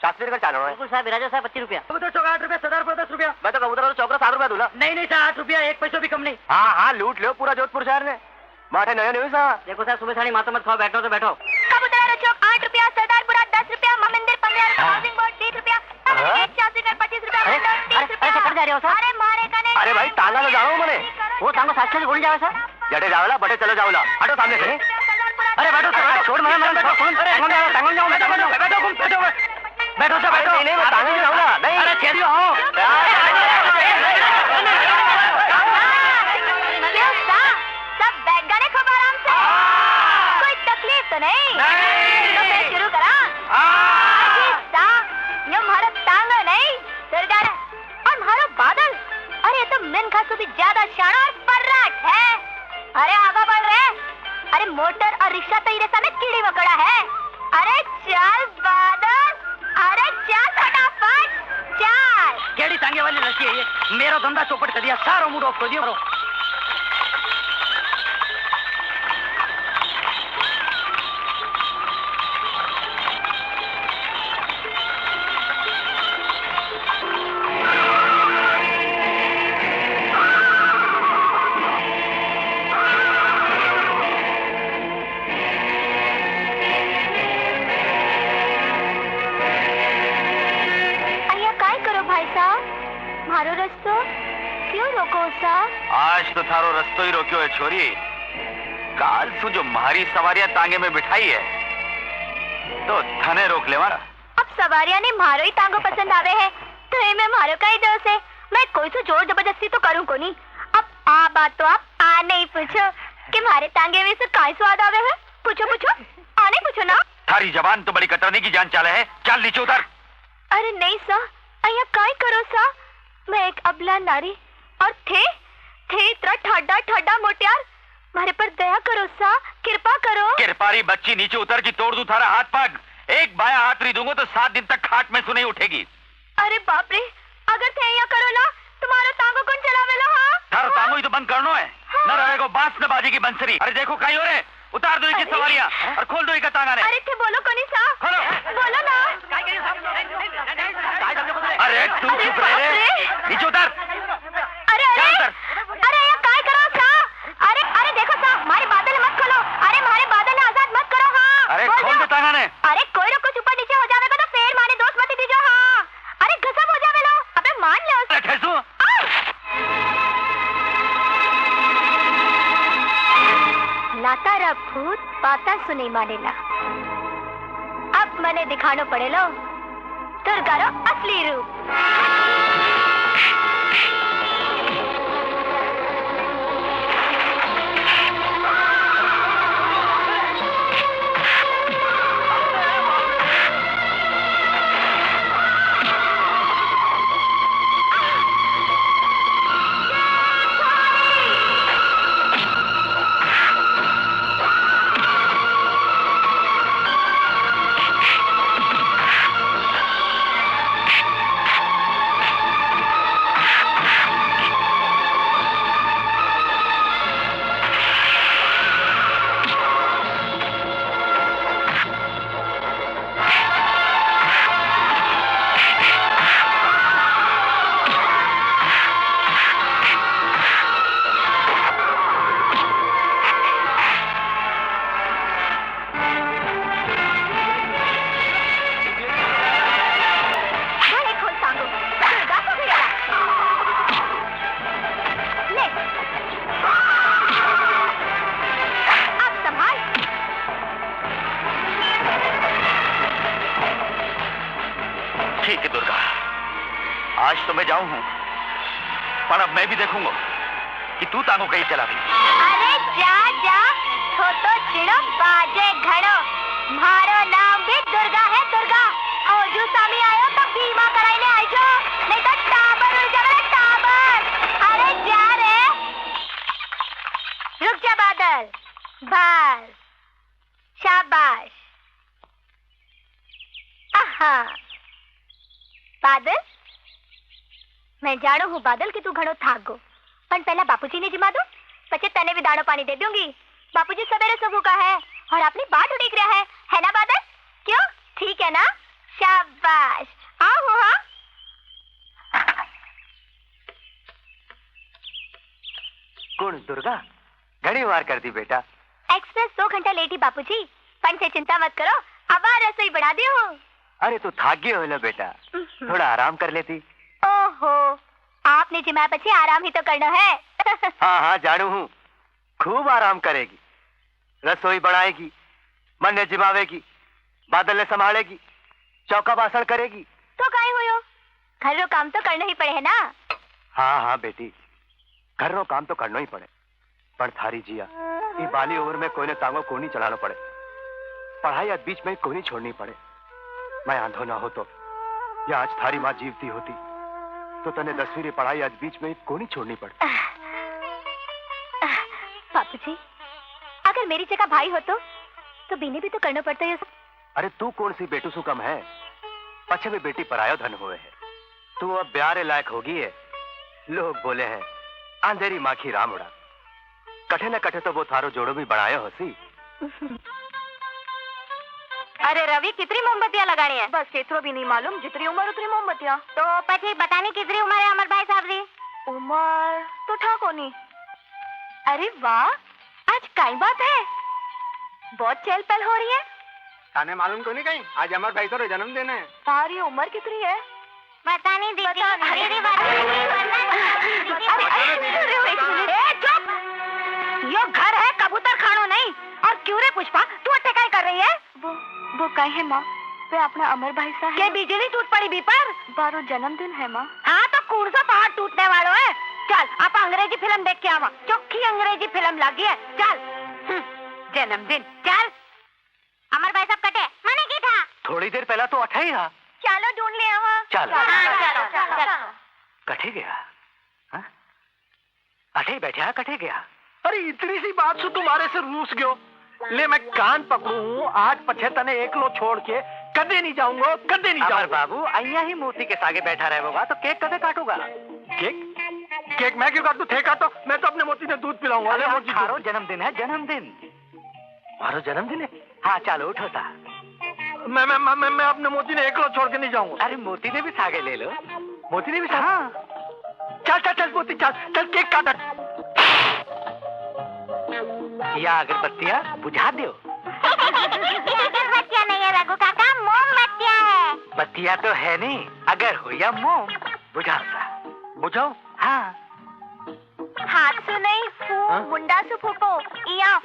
शास्त्री का चालो है। बिल्कुल साहब, बिराजो साहब 25 रुपया। कबूतर चौक 8 रुपया, सरदार पर 10 रुपया। मैं तो कबूतर वाला चौकरा 7 रुपया दूला। नहीं सर, 8 रुपया, 1 पैसा भी कम नहीं। हाँ हाँ, लूट लो पूरा जोधपुर शहर ने। माठे नया नहीं सा। देखो साहब, सुबह साड़ी माता मत खाओ, बैठो तो बैठो। कबूतर चौक 8 रुपया, सरदारपुरा 10 रुपया, मंदिर 15 रुपया, हाउसिंग बोर्ड 20 रुपया, शास्त्री 25 रुपया, 30 रुपया। चक्कर जा रहे हो सर? अरे मारे का नहीं। अरे भाई टांगा तो जाओ मैंने। वो टांगो साथ से गोल जाओ सर। जटे जाओला बटे चलो जाओला। हटो सामने से। अरे बैठो सर, छोड़ मत मत बैठो। टांगो जाओ, बैठो बैठो बैठो बैठो बैठो सर, बैठो। नहीं मैं टांगा जाऊंगा। नहीं अरे चलिए आओ। सब बैठ गए खूब आराम से। कोई तकलीफ तो नहीं? तो फिर शुरू करा। ये हमारा टांगा नहीं, सरदार और हमारा बादल। अरे ये तो मिनखा से भी ज्यादा शान और पर्राट है। अरे आगे बढ़ रहे। अरे मोटर और रिक्शा तो इधर सामने कीड़ी मकोड़ा है। अरे चल बादल, अरे चल फटाफट चल। केड़ी टांगे वाली लड़की है ये? मेरा धंधा चौपट कर दिया, सारा मूड ऑफ कर दिया। मारो रस्तो क्यों रोको सा? आज तो थारो रस्तो ही रोक्यो है छोरी। काल सु जो मारी सवारियां तांगे में बिठाई है तो थने रोक ले मारा। अब सवारियां ने मारो ही तांगो पसंद आवे है तो ये में मारो का ही दोष है। मैं कोई से जोर जबरदस्ती तो करूं को नहीं। अब आ बात तो आप आ नहीं पूछो कि मारे तांगे में से काय स्वाद आवे है। पूछो पूछो, आने पूछो ना। थारी जबान तो बड़ी कतरनी की जान चाले है। चल नीचे उतर। अरे नहीं सा, अया काय करो सा। मैं एक अबला नारी और थे इतना ठाडा ठाडा मोटियार। मारे पर दया करो सा, कृपा करो। कृपारी बच्ची नीचे उतर की तोड़ दूं थारा हाथ पग। एक बाया हाथ नहीं दूंगा तो 7 दिन तक खाट में सुने उठेगी। अरे बाप रे, अगर थे या करो ला तुम्हारा तांगो कौन चलावेला? हाँ थारा तांगो ही तो बंद करनो है। न रहेगो बांस न बाजी की बंसरी। अरे देखो काई हो रे, उतार दो इसकी सवारियां और खोल दो इसका तांगा ने। अरे थे बोलो कोनी सा, खोलो। बोलो ना। अरे तू चुप रहे रे, नीचे उतर। अरे ये काय करो सा? अरे देखो सा, हमारे बादल मत खोलो। अरे हमारे बादल आजाद मत करो। हाँ अरे खोल दे तांगा ने। अरे कोई ना कुछ ऊपर नीचे हो जाएगा तो फिर मारे दोस्त मत दीजिए। हाँ अरे गजब हो जावे लो। अबे मान लो। अरे ठेसू लाता रा भूत बाता सुने मानेला। अब मने दिखानो पड़ेलो दुर्गा रो असली रूप। ठीक है दुर्गा, आज तो मैं जाऊं हूं, पर अब मैं भी देखूंगा कि तू तांगो कहीं चला गई। अरे जा तो चिड़ो बाजे घड़ो। मारो नाम भी दुर्गा है दुर्गा। और जो सामी आयो तो बीमा कराइले आइजो, नहीं तो टाबर उड़ जावे टाबर। अरे जा रे, रुक जा बादल। बस शाबाश। आहा बादल, मैं जाणू हूँ बादल कि तू घणो थाक गो, पण पहला बापूजी ने जिमा दो, पचे तने भी दाणो पानी दे दूंगी। बापूजी सवेरे से भूखा है और अपनी बाट उड़ीक रहा है ना बादल? क्यों ठीक है ना? शाबाश, आओ हाँ। कौन दुर्गा? घड़ी वार कर दी बेटा। एक्सप्रेस 2 घंटा लेटी बापूजी, पण से चिंता मत करो, अब रसोई बढ़ा दी हो। अरे तू थाक गई हो ना बेटा, थोड़ा आराम कर लेती। ओहो, आपने जिमा पछी आराम ही तो करना है। हाँ हाँ जानू हूँ, खूब आराम करेगी, रसोई बढ़ाएगी, मन ने जिमावेगी, बादल ने संभालेगी, चौका बासण करेगी। तो काहे हुयो, घर रो काम तो करना ही पड़े है ना। हाँ हाँ बेटी, घर रो काम तो करना ही पड़े, पर थारी जिया ये बाली उम्र में कोई ने तांगो को नहीं चलाना पड़े, पढ़ाई आज बीच में कोई नहीं छोड़नी पड़े। मैं आंधो ना हो तो, या आज थारी माँ जीवती होती तो तने 10वीं पढ़ाई आज बीच में को नहीं छोड़नी पड़े। बापूजी, अगर मेरी जगह भाई हो तो बीने भी तो करना पड़ता है। अरे तू कौन सी बेटू सु कम है, पछे में बेटी परायो धन हुए है, तू अब ब्यारे लायक होगी है। लोग बोले हैं अंधेरी माखी राम उड़ा, कठे न कठे तो वो थारो जोड़ो भी बढ़ायो होसी। अरे रवि, कितनी मोमबत्तियां लगानी है? बस इतना भी नहीं मालूम, जितनी उम्र उतनी मोमबत्तियां। तो पछी बताने कितनी उम्र है अमर भाई साहब री? उम्र तो था कोनी। अरे वाह, आज कई बात है, बहुत चहल पहल हो रही है। थाने मालूम को नहीं कहीं, आज अमर भाई का जन्मदिन है। तारी उम्र कितनी है? बता नहीं दीदी। चुप, यो घर है, कबूतर खानो नहीं। और क्यों रे पुष्पा, तू अटकाई कर रही है? वो कहे है माँ, वे अपना अमर भाई साहब के बिजली टूट पड़ी भी पर बारो जन्मदिन है माँ। हाँ तो कौन सा पहाड़ टूटने वाला है? चल आप अंग्रेजी फिल्म देख के आवा, चौखी अंग्रेजी फिल्म लगी है। चल जन्मदिन, चल। अमर भाई साहब कटे मैंने की था, थोड़ी देर पहला तो अठा ही रहा। चलो ढूंढ ले आवा। चलो कटे गया, हाँ? अठे बैठा कटे गया। अरे इतनी सी बात से तुम्हारे से रूस गयो, ले मैं कान पकड़ू, आज पछे तने एकलो छोड़ के कदे नहीं जाऊंगा, कदे नहीं जाऊंगा। बाबू अय्या ही मूर्ति के सागे बैठा रहेगा तो केक कदे काटूंगा? केक केक मैं क्यों काटू, थे काटो, मैं तो अपने मोती से दूध पिलाऊंगा। मारो जन्मदिन है, जन्मदिन। मारो जन्मदिन है? हाँ चलो उठो ता। मैं अपने मोती ने एकलो छोड़ के नहीं जाऊंगा। अरे मोती ने भी सागे ले लो। मोती ने भी सागे? हाँ। चल चल चल मोती चल चल, केक काट। या अगरबत्तियाँ बुझा दो। अगरबत्तियाँ नहीं है रघु काका, मोमबत्तियाँ है। बत्तियाँ तो है नहीं, अगर हो या मोम बुझाओ सा। बुझाओ? हाँ। हाथ से नहीं, फू मुंडा से फूको, या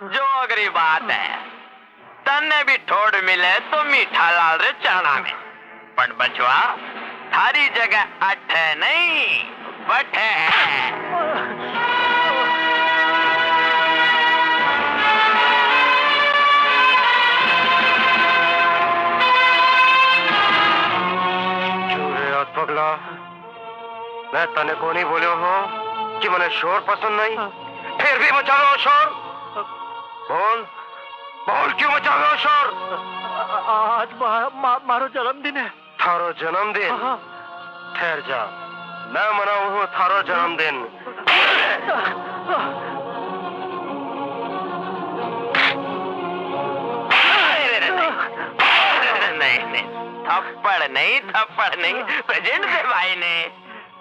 जो अगरी बात है, तन्ने भी ठोड़ मिले तो मीठा लाल रे चना में, पण बचवा थारी जगह अठे नहीं बठे है। पगला, मैं तने को नहीं बोलियो हो कि मने शोर पसंद नहीं, फिर भी मचा रहे हो शोर। बोल बोल, क्यों मचा रहे हो शोर? आज मारो जन्मदिन है। थारो जन्मदिन? ठहर जा, मैं मनाऊ हूँ थारो जन्मदिन। नहीं, थप्पड़ नहीं, प्रेजेंट दे भाई ने।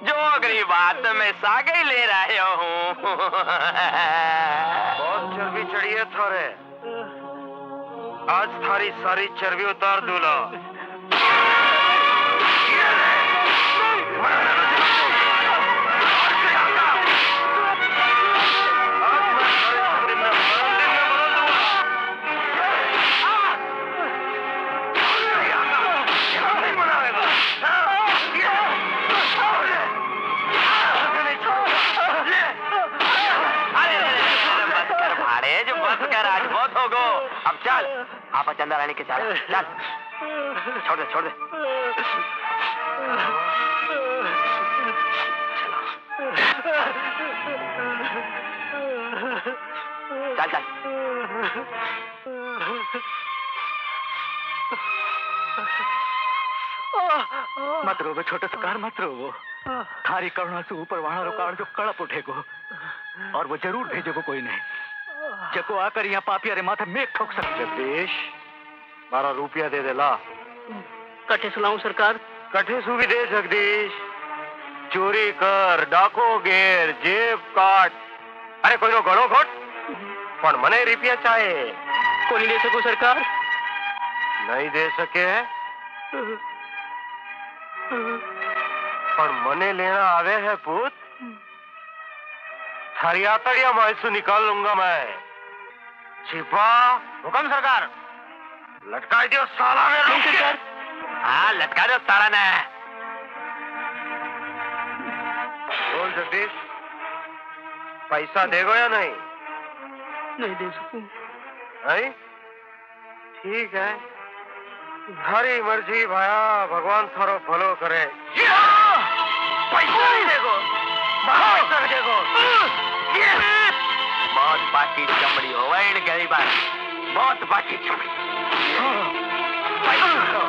जो अगली बात मैं सागे ही ले रहे हूँ। बहुत चर्बी चढ़ी है थारे, आज थारी सारी चर्बी उतार दूला। आज बहुत हो गो, अब चल आप चंदा रानी के चल चल। छोड़ दे छोड़ दे। चल चल। मत रोवो छोटे सरकार, मत रोवो। थारी करुणा से ऊपर वहां काड़ जो कड़प उठेगो और वो जरूर भेजेगो कोई नहीं जको आकर यहाँ पापिया रे माथे मेघ ठोक सकते। जगदीश, 12 रुपया दे दे ला। कटे सुनाऊं सरकार? कठे सुवी दे जगदीश। चोरी कर, डाको घेर, जेब काट, अरे कोईनो गळो घोट, पण मने रुपया चाहे। कोनी दे सको सरकार? नहीं दे सके पण मने लेना आवे है पूत। थारी आतड़िया मायसू निकाल लूंगा मैं। छिपा। हुक्म सरकार। लटका दियो साला ने। सरकार। हाँ, लटका दो साला ने। बोल जगदीश, पैसा देगो या नहीं? नहीं दे सकूं। नहीं? ठीक है, थारी मर्जी भाया, भगवान थारो भलो करे। पैसा नहीं देगो, पैसा नहीं देगो। बहुत बाकी चमड़ी हो गई इन गरीबा, बहुत बाकी चमड़ी। पैसा दो,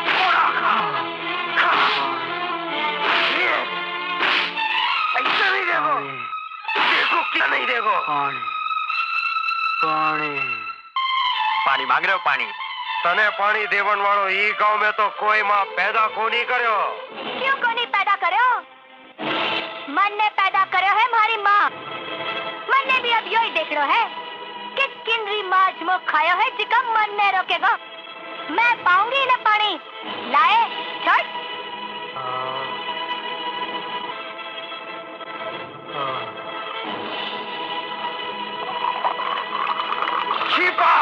थोड़ा खा, खा। पैसा नहीं देगो, देखो क्या नहीं देगो। पानी पानी पानी मांग रहे हो? पानी तने पानी देवन वालो ई गांव में तो कोई मां पैदा कोनी कर्यो। क्यों कोनी पैदा कर्यो? मन ने पैदा कर्यो है मारी माँ। मन ने भी अब यो ही देख रो है कि किनरी माज मो खायो है जिका मन ने रोकेगा। मैं पाऊंगी ना पानी। लाए छोड़। छिपा।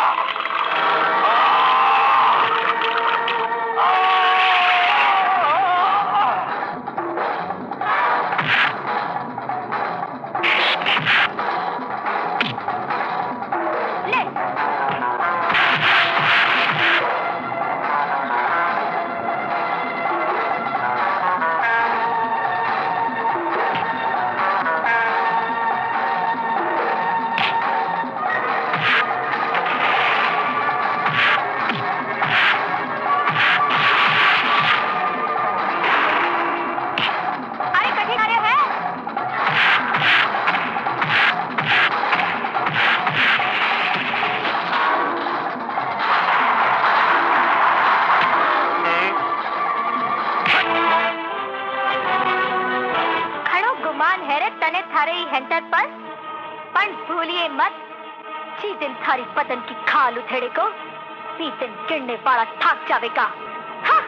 थारी पतन की खाल उथेड़े को पीतन गिरने वाला थक जाएगा। हाँ?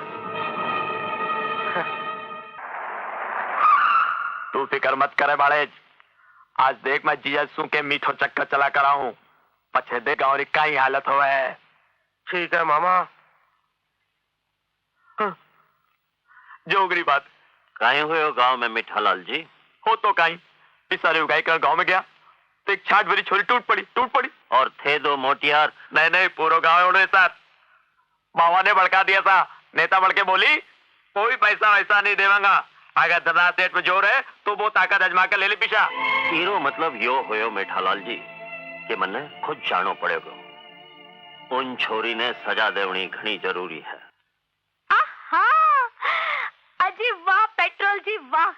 तू फिक्र मत करे बाड़े, आज देख मैं जीएसू के मीठो चक्कर चला कर आऊं, पछे देख गाँव का ही हालत हो है। ठीक है मामा। जोगरी बात कहीं हुए हो गांव में मिठालाल जी? हो तो कहीं पिसारे उगाई कर गांव में गया तो एक छाट भरी छोरी टूट पड़ी। और थे 2 मोटियार? नहीं, पूरा गांव उन्होंने साथ मामा ने भड़का दिया था। नेता बढ़ के बोली कोई पैसा वैसा नहीं देवांगा, अगर धरना सेठ में जोर है तो वो ताकत अजमा कर ले ले पीछा। हीरो मतलब यो होयो मिठालाल जी कि मने खुद जानो पड़ेगा, उन छोरी ने सजा देवनी घनी जरूरी है। आहा, अजी वाह पेट्रोल जी वाह,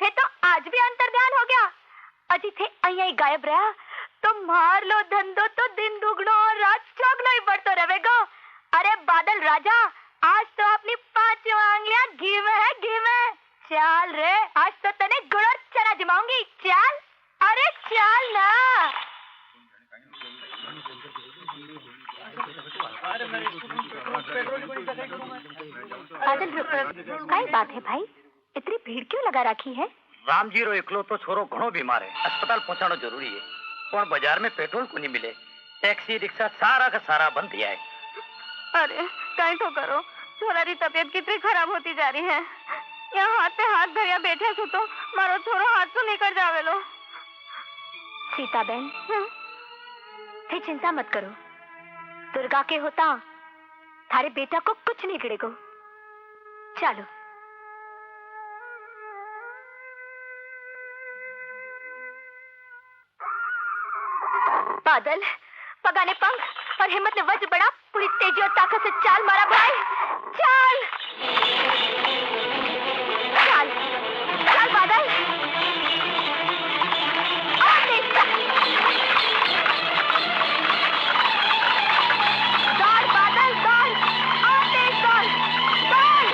थे तो आज भी अंतर ध्यान हो गया। अजी थे अहिया ही गायब रहा तो मार लो धंधो तो दिन दुगनो और रात चौगना ही बढ़तो रहेगा। अरे बादल राजा, आज तो अपनी 5 आंगलियां घी में है, घी में। चाल रे, आज तो तने गुड़ और चना जमाऊंगी। चाल, अरे चाल ना। बादल रुक, काय बात है भाई, इतनी भीड़ क्यों लगा रखी है? रामजी रो एकलो तो छोरो घणो बीमार है, अस्पताल पहुंचानो जरूरी है, पर बाजार में पेट्रोल को नहीं मिले, टैक्सी रिक्शा सारा का सारा बंद दिया है। अरे कहीं तो करो, छोरारी तबीयत कितनी खराब होती जा रही है। यहाँ हाथ पे हाथ धरिया बैठे सो तो मारो छोरो हाथ से निकल जावे लो। सीता बहन, थे चिंता मत करो, दुर्गा के होता थारे बेटा को कुछ नहीं गिरेगो। चलो। बादल पगाने पंख और हिम्मत ने वज्र बड़ा, पूरी तेजी और ताकत से चाल मारा भाई। चाल चाल चाल बादल। दौड़ बादल दौड़, और तेज दौड़ दौड़।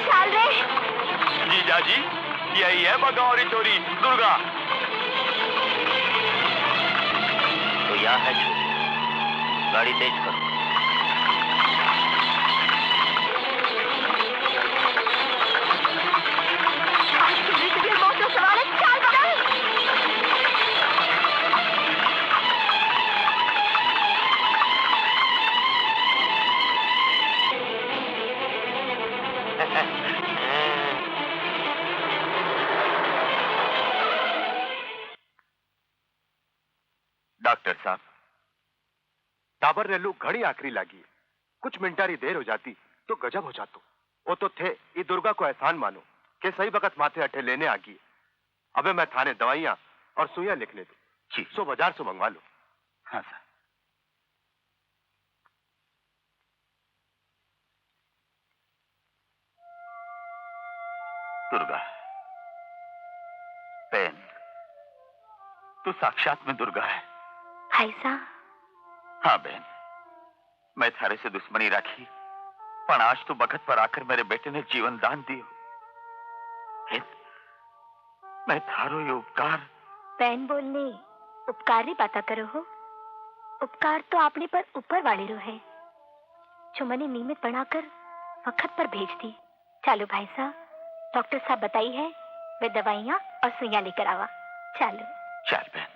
चाल रे जीजा जी, यही है बगौरी चोरी दुर्गा। तो यह है छोरी, गाड़ी तेज करो। बहुत तो सवाल है, चाल बदल। डॉक्टर साहब, टाबर रेलू घड़ी आखिरी लागी। कुछ मिनटारी देर हो जाती तो गजब हो जातो। वो तो थे ये दुर्गा को एहसान मानो कि सही वक्त माथे अठे लेने आ गई। अबे मैं थाने दवाइयां और सुइयां लिख ले दू। जी, सो बाजार से मंगवा लो। हाँ सर। दुर्गा, बहन, तू साक्षात में दुर्गा है। भाईसा, हाँ बहन, मैं थारे से दुश्मनी राखी, पर आज तो बखत पर आकर मेरे बेटे ने जीवन दान दियो। मैं थारो ये उपकार। बहन बोलने उपकार ही बाता करो हो। उपकार तो आपने पर ऊपर वाले रो है, जो मैंने नियमित बनाकर वक्त पर भेज दी। चलो भाई साहब, डॉक्टर साहब बताई है, वे दवाइयाँ और सुइयां लेकर आवा। चलो। चल बहन।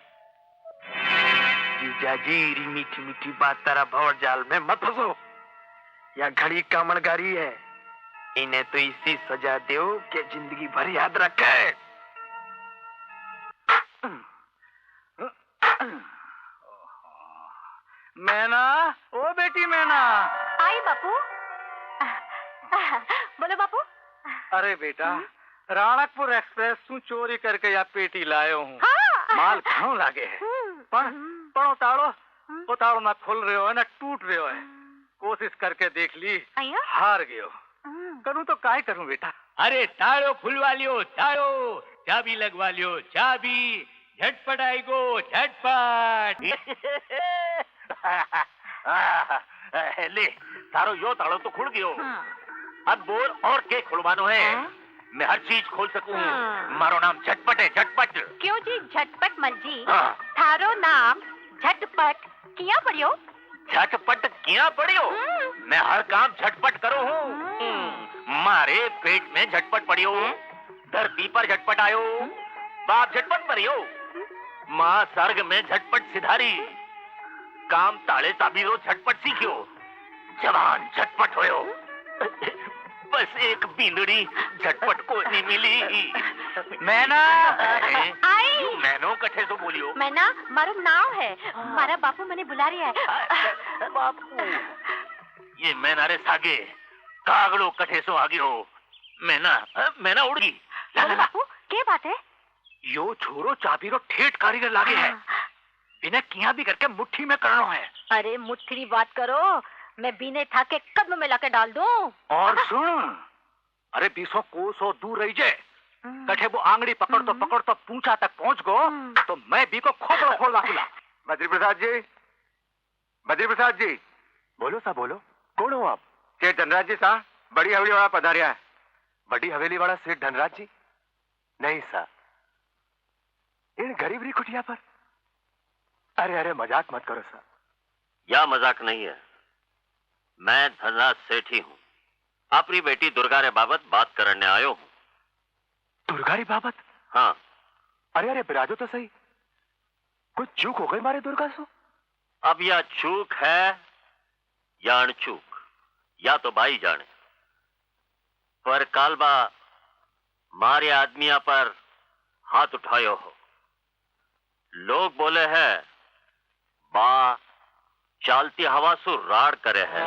जीजा जी, री मीठी मीठी बात तारा भंवर जाल में मत फंसो। या घड़ी कामणगारी है, इन्हें तो इसी सजा दो कि जिंदगी भर याद रखे। मैना, ओ बेटी मैना। आई बापू। बोलो बापू। अरे बेटा, राणकपुर एक्सप्रेस तू चोरी करके या पेटी लायो हूँ। हाँ। माल घणो लागे है, पण उताड़ो ना खुल रहे हो ना टूट रहे हो है। कोशिश करके देख ली, हार गयो। करूँ तो काय करूँ बेटा। अरे तारो खुलवा लियो, तारो चाबी लगवा लियो, चाबी झटपट आई गो, झटपट। ले, तारो यो ताड़ो तो खुल गयो। अब बोल और के खुलवानो है। मैं हर चीज खोल सकूं। मारो नाम झटपट है, झटपट। क्यों जी झटपट मर्जी? हाँ। थारो नाम झटपट किया पड़ियो? झटपट किया पड़ियो? मैं हर काम झटपट करो हूँ। मारे पेट में झटपट पड़ियो, धरती पर झटपट आयो, बाप झटपट परियो, माँ सर्ग में झटपट सिधारी, काम ताले ताबीरो झटपट सीखियो, जवान झटपट होयो, बस एक बींदड़ी झटपट को नहीं मिली। मैना आई मैनो कठे तो बोलियो। मैना मारो नाव है, मारा बापू मैंने बुला रहा है। बापू, ये मैना रे सागे कागड़ो कठे सो आगे हो। मैना उड़ गई। बापू क्या बात है? यो छोरो चाबी रो ठेठ कारीगर लागे है, बिना किया भी करके मुट्ठी में करना है। अरे मुट्ठी बात करो, मैं बीने था के कदम में लाके डाल दूं। और सुन, अरे 20 कोसों दूर रही जे, कठे वो आंगड़ी पकड़ तो पूंछा तक पहुंच गो, तो मैं भी को खोपड़ो खोल वाकुला। बद्री प्रसाद जी, बोलो सा बोलो। कौन हो आप? सेठ धनराज जी सा, बड़ी हवेली वाला पधारिया है। बड़ी हवेली वाला सेठ धनराज जी? नहीं सा, इन गरीब री कुटिया पर। अरे मजाक मत करो सा। यह मजाक नहीं है, मैं धनराज सेठ ही हूँ। अपनी बेटी दुर्गा रे बाबत बात करने आयो हूँ। दुर्गा री बाबत? हाँ। अरे बिराजो तो सही, कुछ चूक हो गई मारे दुर्गा सो। अब यह चूक है या अनचूक, या तो भाई जाने, पर कालबा मारे आदमिया पर हाथ उठायो हो। लोग बोले है बा चालती हवा सु राड़ करे है।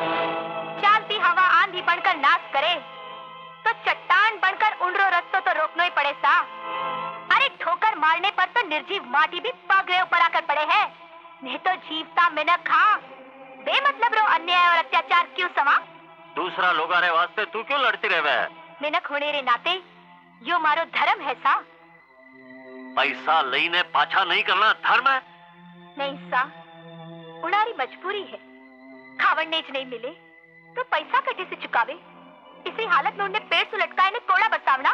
चालती हवा आंधी बनकर नाश करे तो चट्टान बनकर उंडरो रस्तो तो रोकना ही पड़े सा। अरे ठोकर मारने पर तो निर्जीव माटी भी पागले ऊपर आकर पड़े है, नहीं तो जीवता मिनक खा बेमतलब रो अन्याय और अत्याचार क्यों समा। दूसरा लोग रे वास्ते तू क्यों लड़ती रहे? मिनक होने रे नाते यो मारो धर्म है सा। पैसा लईने पाछा नहीं करना धर्म है? नहीं सा, उनारी मजबूरी है। खावड़नेज नहीं मिले तो पैसा कटे से चुकावे। इसी हालत में उन्हें पेड़ से लटकाए ने कोड़ा बसावना,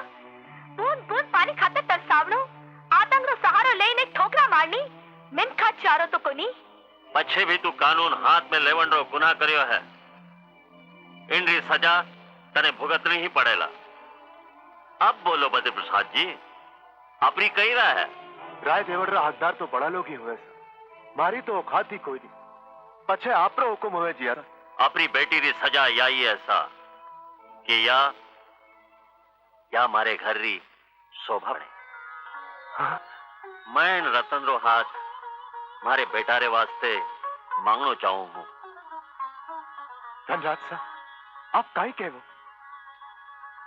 बूंद बूंद पानी खाते तरसावनो, आतंक रो सहारो लेने ठोकरा मारनी, मिनखा चारो तो कोनी। पछे भी तू कानून हाथ में लेवन रो गुनाह करियो है, इनरी सजा तने भुगतनी ही पड़ेला। अब बोलो बद्री प्रसाद जी, अपनी कही रहा है? राय देवड़ रा हकदार तो बड़ा लोग ही हुए सर, मारी तो औकात ही कोई नहीं, पछे आप रो हुकुम हुए जिया। अपनी बेटी री सजा याई ऐसा कि या मारे घर री शोभा बढ़े। हाँ? मैं इन रतन रो हाथ मारे बेटा रे वास्ते मांगनो चाहूं हूं। धनराज सा, आप काई कहवो?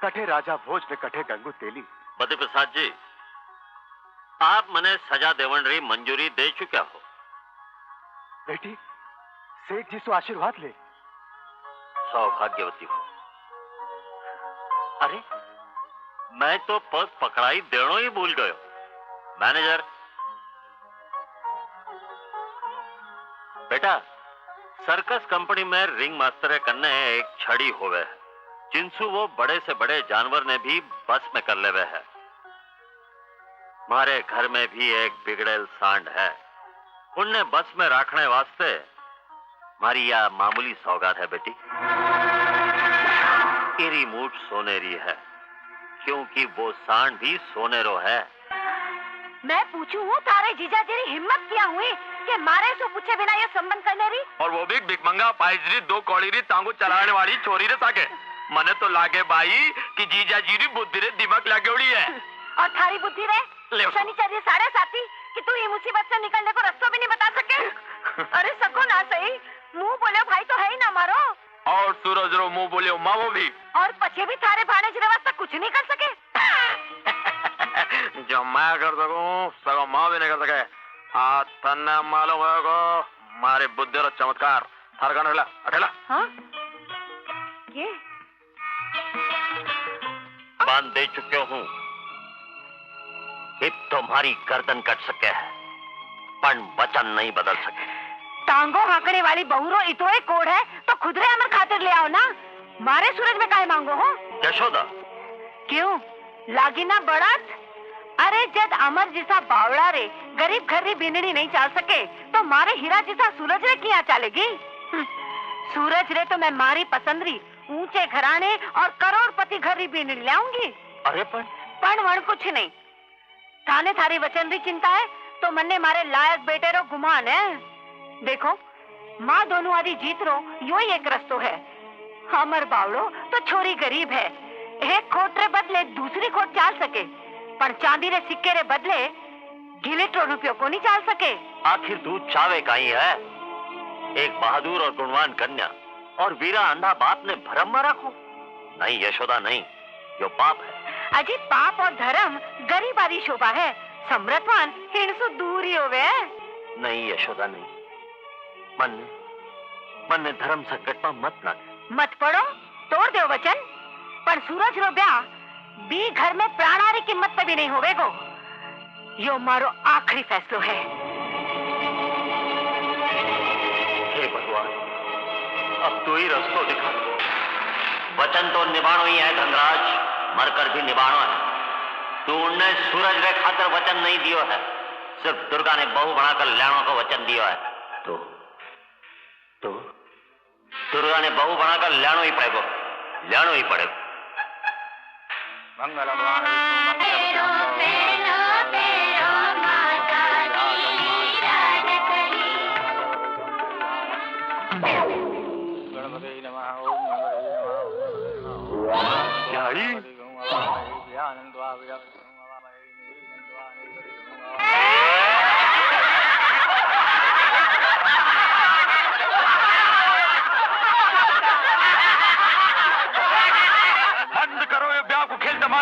कठे राजा भोज ने कठे गंगू तेली। बद्री प्रसाद जी, आप मने सजा देवन री मंजूरी दे चुका हो। बेटी सेठ जी से आशीर्वाद ले। सौभाग्यवती हो। अरे मैं तो पग पकड़ाई देनो ही भूल गयो। मैनेजर, बेटा सर्कस कंपनी में रिंग मास्टर कन्ने एक छड़ी होवे है, जिनसु वो बड़े से बड़े जानवर ने भी बस में कर लेवे है। मारे घर में भी एक बिगड़ेल सांड है, उनने बस में रखने वास्ते मारी या मामूली सौगात है बेटी। तेरी मूठ सोनेरी है, क्योंकि वो सांड भी सोनेरो है। मैं पूछूं हूँ तारे जीजा जी हिम्मत क्या हुई कि मारे सो पूछे बिना ये संबंध करने री, और वो भी भिकमंगा पाइजरी दो कौड़ी तांगो चलाने वाली छोरी रे साके। मने तो लागे भाई कि जीजा जी री बुद्धि रे दिमाग लागे उड़ी है। और थारी बुद्धि रे शनिचर 7:30 कि तू ये मुसीबत से निकलने को रास्ता भी नहीं बता सके। अरे सको ना सही, मुंह बोले भाई तो है ही ना मारो। और सूरज रो मुंह बोले मावो भी, और पछे भी थारे भाने जिरे वास्ते कुछ नहीं कर सके। जो मैं कर सकूं सगो माँ भी नहीं कर सके। हाँ तन्ने मालूम होगा मारे बुद्धि रो चमत्कार। थार गाना अठेला अठेला। हाँ ये बांध दे चुके हूं। अब तुम्हारी गर्दन कट सके है, पर वचन नहीं बदल सके। टांगो हाकने वाली बहुरो इतोए कोड है तो खुद रे अमर खातिर ले आओ ना। मारे सूरज में काहे मांगो हो? यशोदा क्यों लागी ना बड़ात? अरे जब अमर जैसा बावड़ा रे गरीब घर री बिनड़ी नहीं चाल सके तो मारे हीरा जैसा सूरज रे क्या चालेगी? सूरज रे तो मैं मारी पसंदरी ऊंचे घराने और करोड़पति घर री बिनड़ी लाऊंगी। अरे पण वण कुछ नहीं, थाने थारी वचन री चिंता है तो मन्ने मारे लायक बेटे रो गुमान है। देखो माँ दोनों आदि जीत रो यो ही एक रस्तो है। हमर बावड़ो तो छोरी गरीब है, एक खोट रे बदले दूसरी खोट चाल सके, पर चांदी रे सिक्के रे बदले गिलेटो रुपयों को नहीं चाल सके। आखिर तू चावे काई है? एक बहादुर और गुणवान कन्या और वीरा अंधा बाप ने भरम में रखो? नहीं यशोदा नहीं, यो पाप है। अजी पाप और धर्म गरीब आदि शोभा है, समृद्धवान हिणसु दूर ही होवे। नहीं यशोदा नहीं, मन ने धर्म संकट में मत लागे। मत पड़ो, तोड़ दो वचन, पर सूरज रो ब्याह बी घर में प्राणारी कीमत पे भी नहीं होवेगो। यो मारो आखिरी फैसलो है। हे भगवान, अब तू ही रास्ता दिखा। वचन तो निभानो ही है धनराज, मरकर भी निभानो है। तू उन्हें सूरज रे खातर वचन नहीं दियो है, सिर्फ दुर्गा ने बहू बनाकर लानो को वचन दियो है। तो दुर्गा ने बहू बनाकर लानो ही पड़ेगो, लानो ही पड़ेगो। मंगल गणपति नमः। ओम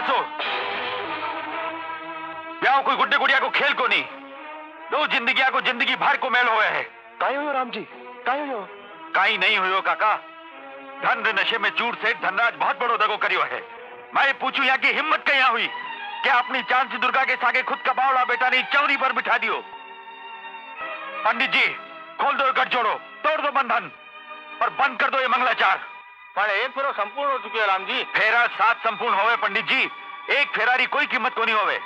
पासो ब्याह कोई गुड्डे गुड़िया को खेल को नहीं, दो जिंदगिया को जिंदगी भर को मेल हुए है। काई हो राम जी, काई हो? काई नहीं हुयो काका, धन रे नशे में चूर से धनराज बहुत बड़ो दगो करियो है। मैं पूछू यहाँ की हिम्मत कहीं हुई क्या अपनी चांद दुर्गा के सागे खुद का बावड़ा बेटा नहीं चौरी पर बिठा दियो। पंडित जी खोल दो गठजोड़ो, तोड़ दो बंधन और बंद कर दो ये मंगलाचार। पर एक फेरो संपूर्ण हो चुके हैं राम जी। फेरा 7 संपूर्ण होवे पंडित जी, एक फेरारी कोई कीमत को नहीं होवे।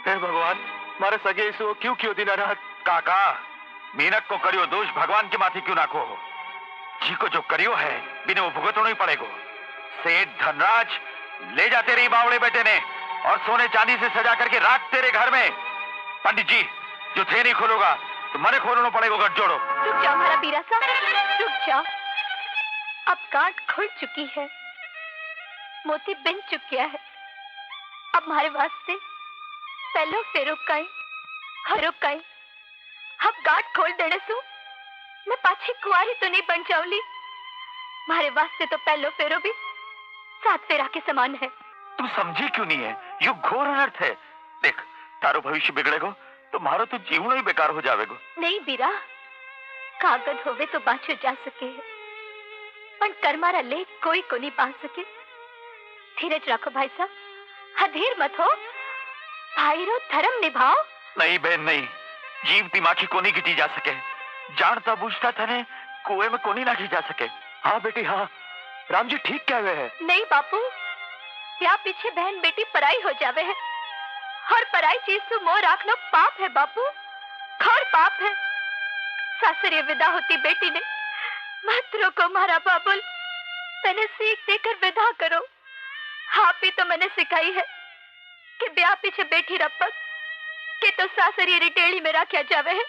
हे भगवान, मारे सगे इसो क्यों क्यों दिन रात? काका मीनक को करियो दोष भगवान के माथे क्यों नाखो, जी को जो करियो है बिना वो भुगतना ही पड़ेगो। सेठ धनराज ले जा तेरे बावड़े बेटे ने और सोने चांदी से सजा करके राख तेरे घर में। पंडित जी जो थे नहीं खोलोगा तो मने खोलना पड़ेगा गठजोड़ो। रुक जाओ हमारा बीरा सा, रुक जाओ। अब गांठ खुल चुकी है, मोती बिन चुकिया है। अब हमारे वास्ते पहलो फेरो काई हरो काई। अब गांठ खोल देने सु मैं पाछी कुआरी तो नहीं बन जाऊंगी। हमारे वास्ते तो पहलो फेरो भी 7 फेरा के समान है। तू समझी क्यों नहीं है, यू घोर अनर्थ है। देख तारो भविष्य बिगड़ेगो तो मारो तो जीवन ही बेकार हो जावेगो। नहीं बीरा, कागज होवे तो बाँचो जा सके, पर कर्मारा लेख कोई को नहीं बांध सके। धीरज रखो भाई साहब, अधीर मत हो, भाई रो धर्म निभाओ। नहीं बहन नहीं, जीव तिमाखी को नहीं गिटी जा सके, जानता बूझता था ने कुएं में कोनी नाखी जा सके। हाँ बेटी हाँ, राम जी ठीक कह रहे हैं। नहीं बापू, या पीछे बहन बेटी पराई हो जावे है, और पराई चीज से मोह रखना पाप है बापू, घोर पाप है। सासरे विदा होती बेटी ने मत रोको मारा बाबुल, मैंने सीख देकर विदा करो। आप ही तो मैंने सिखाई है कि ब्याह पीछे बैठी रपक कि तो सासरी रिटेली में रखा जावे है,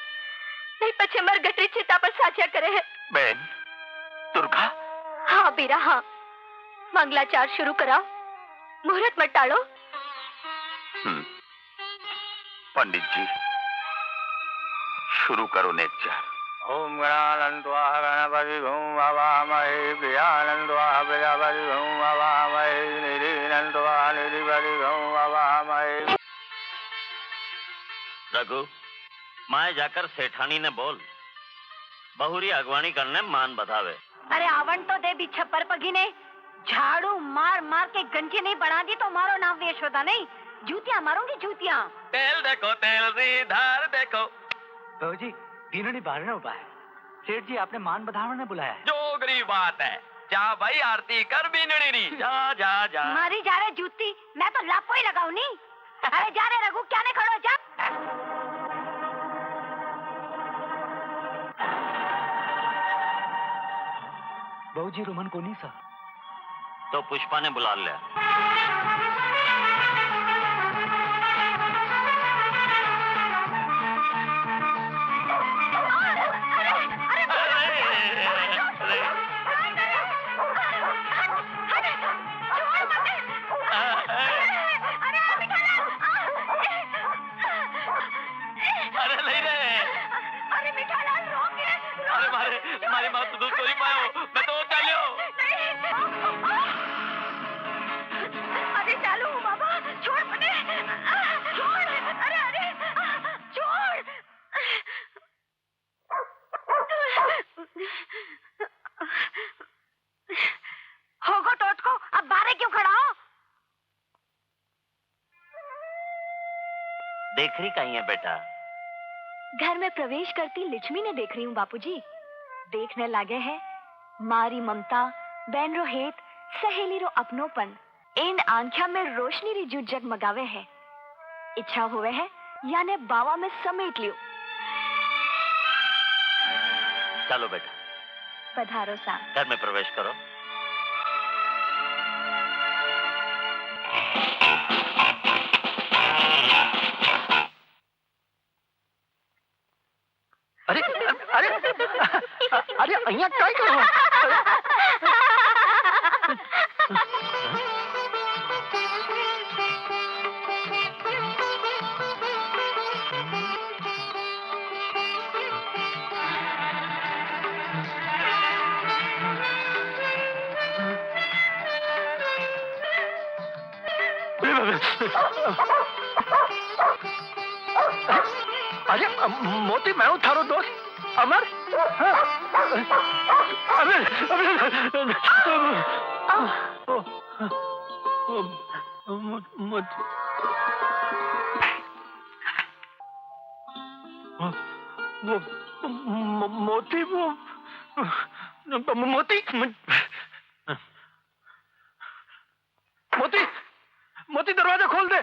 नहीं पछे मर गटरी चिता पर साझा करे है। बहन दुर्गा। हाँ बीरा हाँ, मंगलाचार शुरू कराओ, मुहूर्त मत टालो। पंडित जी शुरू करो नेकचार। ओम गणानंत्वा गणपति भूम वामहे प्रियानंत्वा प्रजापति भूम वामहे निधिनंत्वा निधिपति भूम वामहे। रघु माए जाकर सेठानी ने बोल बहुरी अगवानी करने मान बधावे। अरे आवन तो दे भी छप्पर पगी ने झाड़ू मार मार के गंजी नहीं बना दी तो मारो नाम यशोदा नहीं, जूतियां मारूंगी जूतियां। तेल देखो तेल री धार देखो। बहू जी तीनों बारने उपाय है, सेठ जी आपने मान बधावन ने बुलाया है। जोगरी बात है, जा भाई आरती कर बीनड़ी री, जा जा जा। मारी जा रहे जूती, मैं तो लापो ही लगाऊ नहीं। अरे जा रहे रघु, क्या नहीं खड़ो जा। बहू जी रोमन को नहीं सा तो पुष्पा ने बुला लिया। अरे नहीं रे, अरे मिठालाल रोके, अरे मारे माँ तो दूर पायो, मैं तो चलियो। अरे चालू बाबा, छोड़ मने, छोड़, अरे अरे छोड़। होगो टोट को, अब बारे क्यों खड़ा हो? देख रही कहीं है बेटा? घर में प्रवेश करती लक्ष्मी ने देख रही हूँ बापूजी। देखने लागे है मारी ममता, बहन रो हेत, सहेली रो अपनोपन, इन आंखा में रोशनी री जो जगमगावे है। इच्छा हुए है याने बावा में समेट लियो। चलो बेटा पधारो सा। घर में प्रवेश करो। अरे अरे अरे અહીંયા કઈ કરો? अरे मोती, मैं हूँ थारो दोस्त अमर। मोती, मोती, मोती, मोती दरवाजा खोल दे।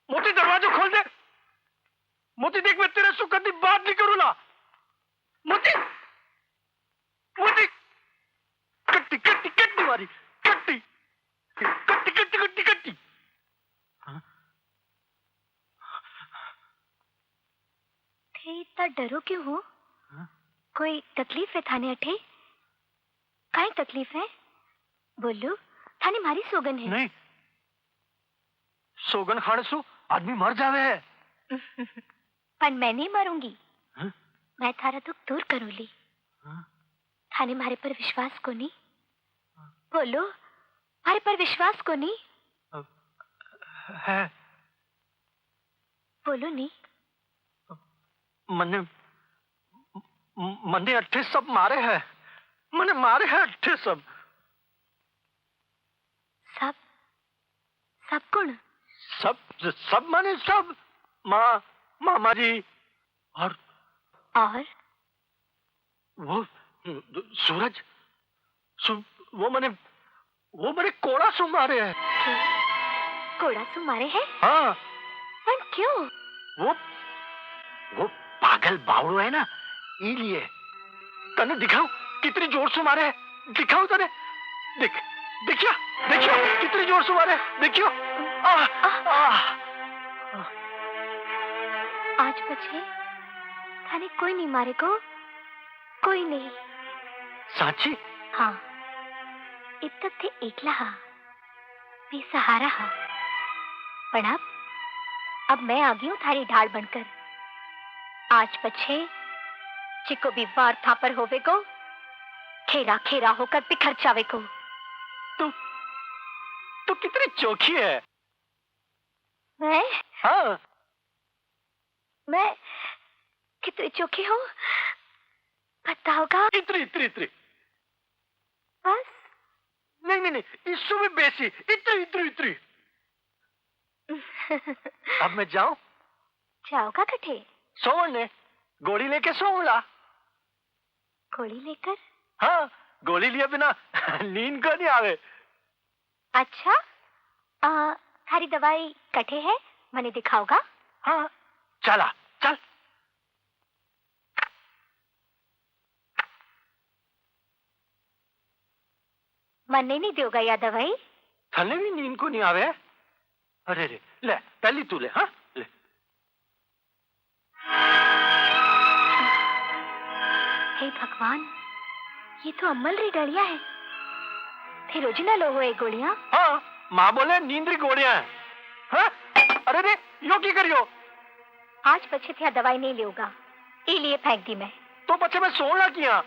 मोती दरवाजा खोल दे। मोती देख, मैं तेरे से कभी बात नहीं करूँगा। मोती, मोती, कट्टी कट्टी कट्टी मारी, कट्टी कट्टी कट्टी कट्टी कट्टी। थे इतना डरो क्यों हो? कोई तकलीफ है थाने अठे? काई तकलीफ है? बोलो, थाने मारी सोगन है। नहीं, सोगन खाने सु आदमी मर जावे है। पर मैं नहीं मरूंगी। मैं थारा दुख दूर करूंगी। थाने मारे पर विश्वास को नहीं? बोलो, मारे पर विश्वास को नहीं? है। बोलो नहीं। मने अट्ठे सब मारे हैं। मने मारे हैं अट्ठे सब। सब? सब कौन? सब माने सब। माँ, मामा जी और वो सूरज, वो मने कोड़ा सु मारे हैं। कोड़ा सु मारे हैं? हाँ। पर क्यों? वो पागल बावड़ो है ना, इसलिए। तने दिखाओ कितनी जोर से मारे हैं। दिखाओ तने। देखियो कितनी जोर से मारे। देखियो। आज बचे थाने कोई नहीं मारे को, कोई नहीं। साची? हाँ, इतना थे एकला हा, बेसहारा हा। पर अब मैं आ गई हूँ थारी ढाल बनकर। आज पछे चिको भी वार था पर होवे को, खेरा खेरा होकर बिखर जावे को। तू कितनी चौखी है। मैं? हाँ। मैं कितनी चौखी हूँ पता होगा? इतनी बस? नहीं, इससे भी बेसी। इतनी। अब मैं जाऊं? जाओगा कठे? सोने गोली लेके सोऊंगा। गोली लेकर? हाँ, गोली लिए बिना नींद को नहीं आवे। अच्छा, थारी दवाई कठे है, मने दिखाओगा? हाँ, चल। मने नहीं दोगा या दवाई? थले भी नींद को नहीं आवे। अरे रे, ले पहली तू ले। हाँ ले। हे भगवान, ये तो अम्मल री डलिया है। फिर रोजिना लो हुए गोलियां? हाँ, माँ बोले नींद री गोलियां हैं। हाँ? अरे रे, यो की करियो? आज पछे थिया दवाई नहीं लेगा, इसलिए फेंक दी मैं। तो पछे मैं सोना किया।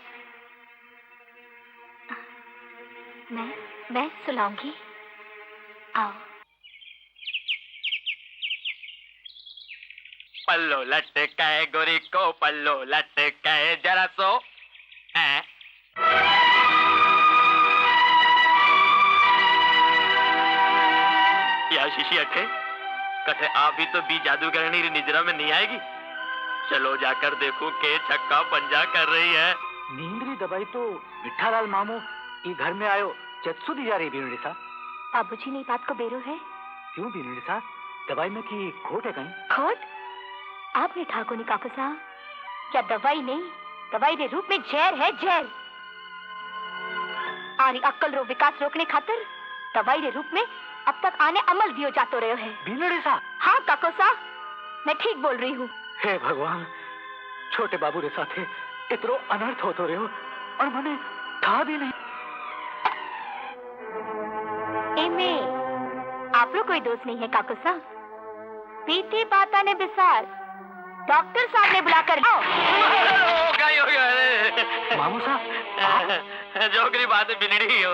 मैं सुलाऊंगी। आओ। पल्लो लटकाए गोरी को, पल्लो लटकाए जरा सो। या शीशी अठे कठे आप भी तो बी जादूगरनी री निजरा में नहीं आएगी। चलो जाकर देखो के छक्का पंजा कर रही है। नींद री दवाई तो मिठालाल मामू ई घर में आयो चत्सु दी जा रही बीनड़ी सा। बाबूजी ने बात को बेरो है? क्यों बीनड़ी सा, दवाई में की खोट है कहीं? खोट? आपने ठाकुर ने काका सा, क्या दवाई नहीं, दवाई के रूप में जहर है, जहर। आरी अक्कल रो विकास रोकने खातिर दवाई के रूप में अब तक आने अमल दियो जातो रहो है। बीनड़ी सा? हाँ काको सा, मैं ठीक बोल रही हूँ। हे भगवान, छोटे बाबू रे साथे इतरो अनर्थ होतो रहो और मने था भी नहीं। आप लोग कोई दोस्त नहीं है काको सा? बीती बात आने बिसार डॉक्टर साहब ने बुलाकर लाओ। हो गया मामू साहब, जोकरी बात बिगड़ी हो।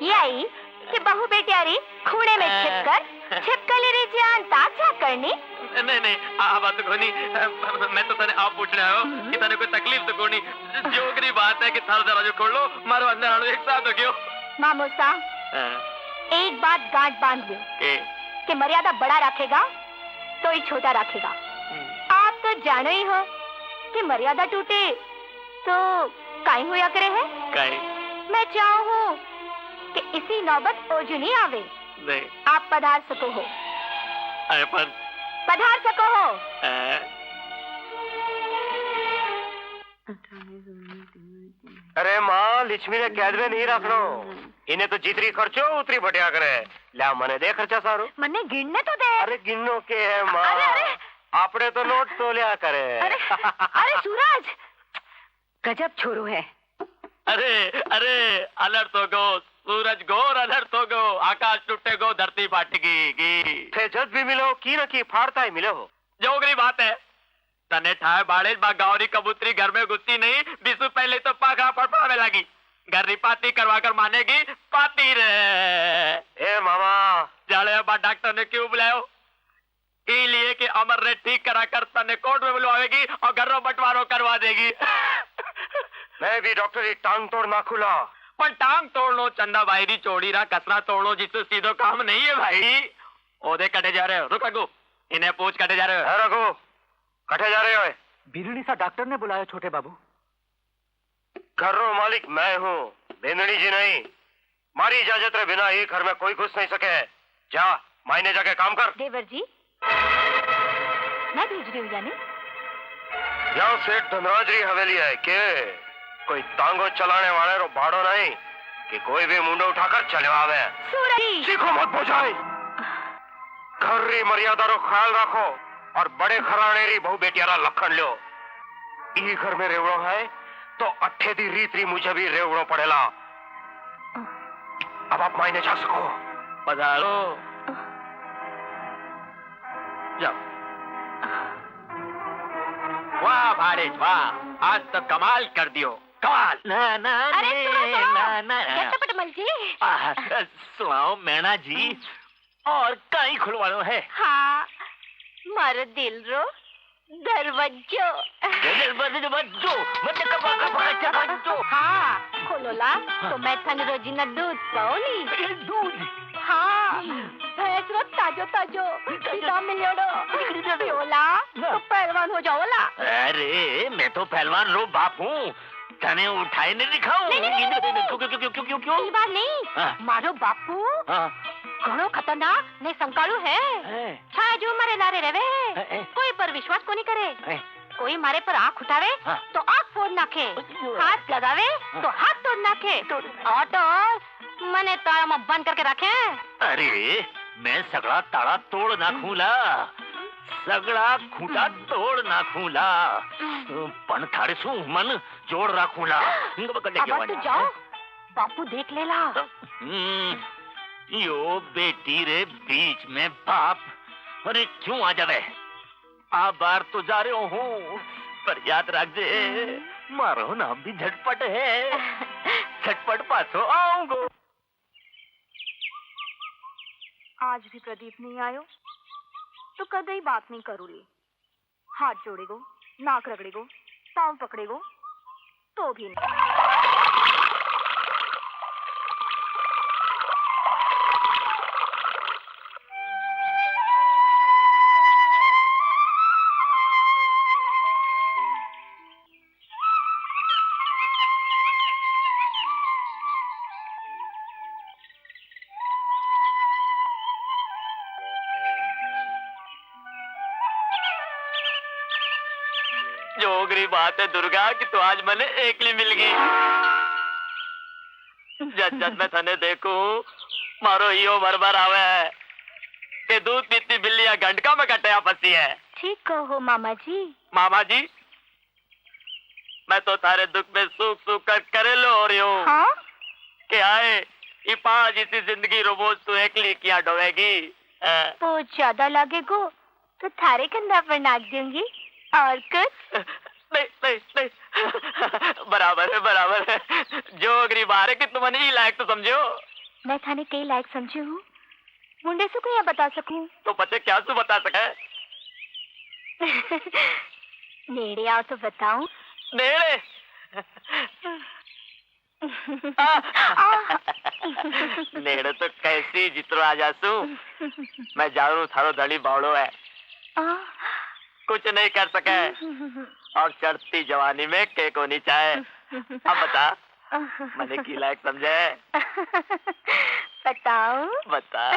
ये आई कि बहू बेटियारी खूड़े में छिपकली री जान ताजा करनी। नहीं नहीं आ बात कोनी, मैं तो तने आप पूछ रहा हूँ कि तने कोई तकलीफ तो कोनी। जोगरी बात है कि थारा दरवाजा खोल लो, मारो अंदर आनो एक साथ हो गयो। मामू साहब, एक बात गांठ बांध लो कि मर्यादा बड़ा रखेगा तो ही छोटा रखेगा। आप तो जानो ही हो कि मर्यादा टूटे तो काई होया करे है। काई? मैं चाहूँ कि इसी नौबत ओजू नहीं आवे। नहीं आप पधार सको हो। पर पधार सको हो। अरे माँ, लक्ष्मी ने कैद में नहीं रखनो। इन्हें तो जितनी खर्चो उतरी बटिया करे। ला मने दे खर्चा सारो। मने गिनने तो दे। अरे गिनो के है माँ। अरे आपने तो नोट तो लिया करे। अरे सूरज, गजब छोरो है। अरे अलर्ट हो गो सूरज, घोर अलर्ट हो गो। आकाश टूटे गो, धरती फाटेगी। थे जद भी मिलो की न की फाड़ता ही मिले हो। जोगरी बात है, तने ठाए बाड़े बा गावरी कबूतरी घर में घुसती नहीं, बिसु पहले तो पाखा पड़पावे लगी। घर रिपाती करवा कर मानेगी पाती रे। ए मामा, जाले बा डॉक्टर ने क्यों बुलायो? लिए कि अमर रे ठीक करा कर तने कोर्ट में बुलवाएगी और घर बंटवारो करवा देगी। मैं भी डॉक्टर की टांग तोड़ ना खुला। पर टांग तोड़नो चंदा भाई री चोड़ी रा कसरा तोड़नो जिससे सीधो काम नहीं है भाई। ओदे कटे जा रहे हो, रुक रघु, इन्हें पूछ कटे जा रहे हो। रघु, कटे जा रहे हो? बिरणी सा डॉक्टर ने बुलाया छोटे बाबू। घर रो मालिक मैं हूँ, बेंदड़ी जी नहीं। मारी इजाजत रे बिना ये घर में कोई घुस नहीं सके। जा मायने जाके काम कर। देवर जी, मैं भेज रही हूँ यानी। यहाँ सेठ धनराजरी हवेली है के कोई तांगो चलाने वाले रो भाड़ो नहीं कि कोई भी मुंडो उठाकर चले आवे। सूरज, सीखो मत बोझाई। घर री मर्यादा रो ख्याल रखो और बड़े घराने री बहु बेटियारा लखन लो। ई घर में रेवड़ो है तो अट्ठे दी रीत री मुझे भी रेवड़ो पड़ेला। अब आप मायने जा सको। पधारो, जाओ। वाह भारे वाह, आज तो कमाल कर दियो, कमाल। ना ना अरे ना ना पटमल जी। सुनाओ मैना जी, और कहीं खुलवानो है? हाँ, मारो दिल रो दरवाजो। हाँ, खोलोला तो मैं थन रोजीना दूध पाओली। दूध? हाँ, भैंस रो ताजो ताजो सीधा मिलोड़ो पियोला तो पहलवान हो जाओला। अरे मैं तो पहलवान रो बाप हूँ, तने उठाए नहीं दिखाऊं। क्यों? ई बात नहीं, हाँ। मारो बापू घणो खतरनाक ने संकालू है। छाया जो मारे लारे रहे, कोई पर विश्वास को नहीं करे। कोई मारे पर आँख उठावे हाँ। तो आँख फोड़ नाखे, हाथ लगावे तो हाथ तोड़ नाखे। और तो मने ताला में बंद करके रखे। अरे मैं सगड़ा ताड़ा तोड़ नाखूला, सगड़ा खूंटा तोड़ नाखूला, पण थारे सु मन जोड़ राखूला। अब तो जाओ, बापू देख लेला। यो बेटी रे बीच में बाप, अरे क्यों आ जावे? आ बार तो जा रहे हूँ, पर याद रख दे मारो नाम भी झटपट है, झटपट पाछो आऊंगो। आज भी प्रदीप नहीं आयो तो कदई बात नहीं करूली। हाथ जोड़ेगो, नाक रगड़ेगो, पाँव पकड़ेगो तो भी नहीं। जोगरी बात है दुर्गा कि तो आज मैंने एकली मिल गई। जब जब मैं थने देखू मारो यो बरबर आवे के दूध पीती बिल्लियां घंटका में कटया फंसी है। ठीक कहो मामा जी। मामा जी, मैं तो तारे दुख में सूख सूख कर करे लो हो रही हूँ। हाँ? कि आए ये पाँच इसी जिंदगी रोबोज तू एकली किया डोवेगी। वो ज्यादा लगेगो तो थारे कंधा पर नाक दूंगी और कुछ नहीं नहीं नहीं बराबर है जोगरी बारे कि तुम नहीं लायक तो समझो। मैं थाने कई लायक समझी हूँ मुंडे से को या बता सकूं तो बच्चे क्या तू बता सके? नेड़े आओ तो बताऊं। नेड़े नेड़े तो कैसी जितरो आ जासू। मैं जानू थारो धड़ी बावड़ो है, कुछ नहीं कर सके और चढ़ती जवानी में के को नहीं चाहे। अब बता मैंने की लायक समझे? बताओ बता।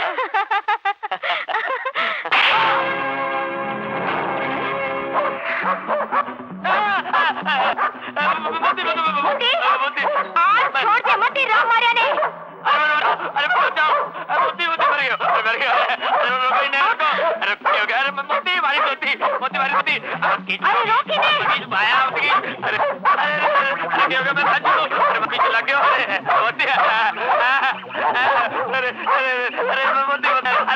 आज छोड़ दे मत राम मारिया ने। अरे पहुंच जाओ। मोती मर गया। अरे रोकी नहीं उसको। अरे क्या हो गया? अरे मोती मारी अरे रोकी नहीं। भाया उसकी। अरे क्या हो गया? मैं थक गया। अरे पीछे लग गया। मोती अरे मोती अरे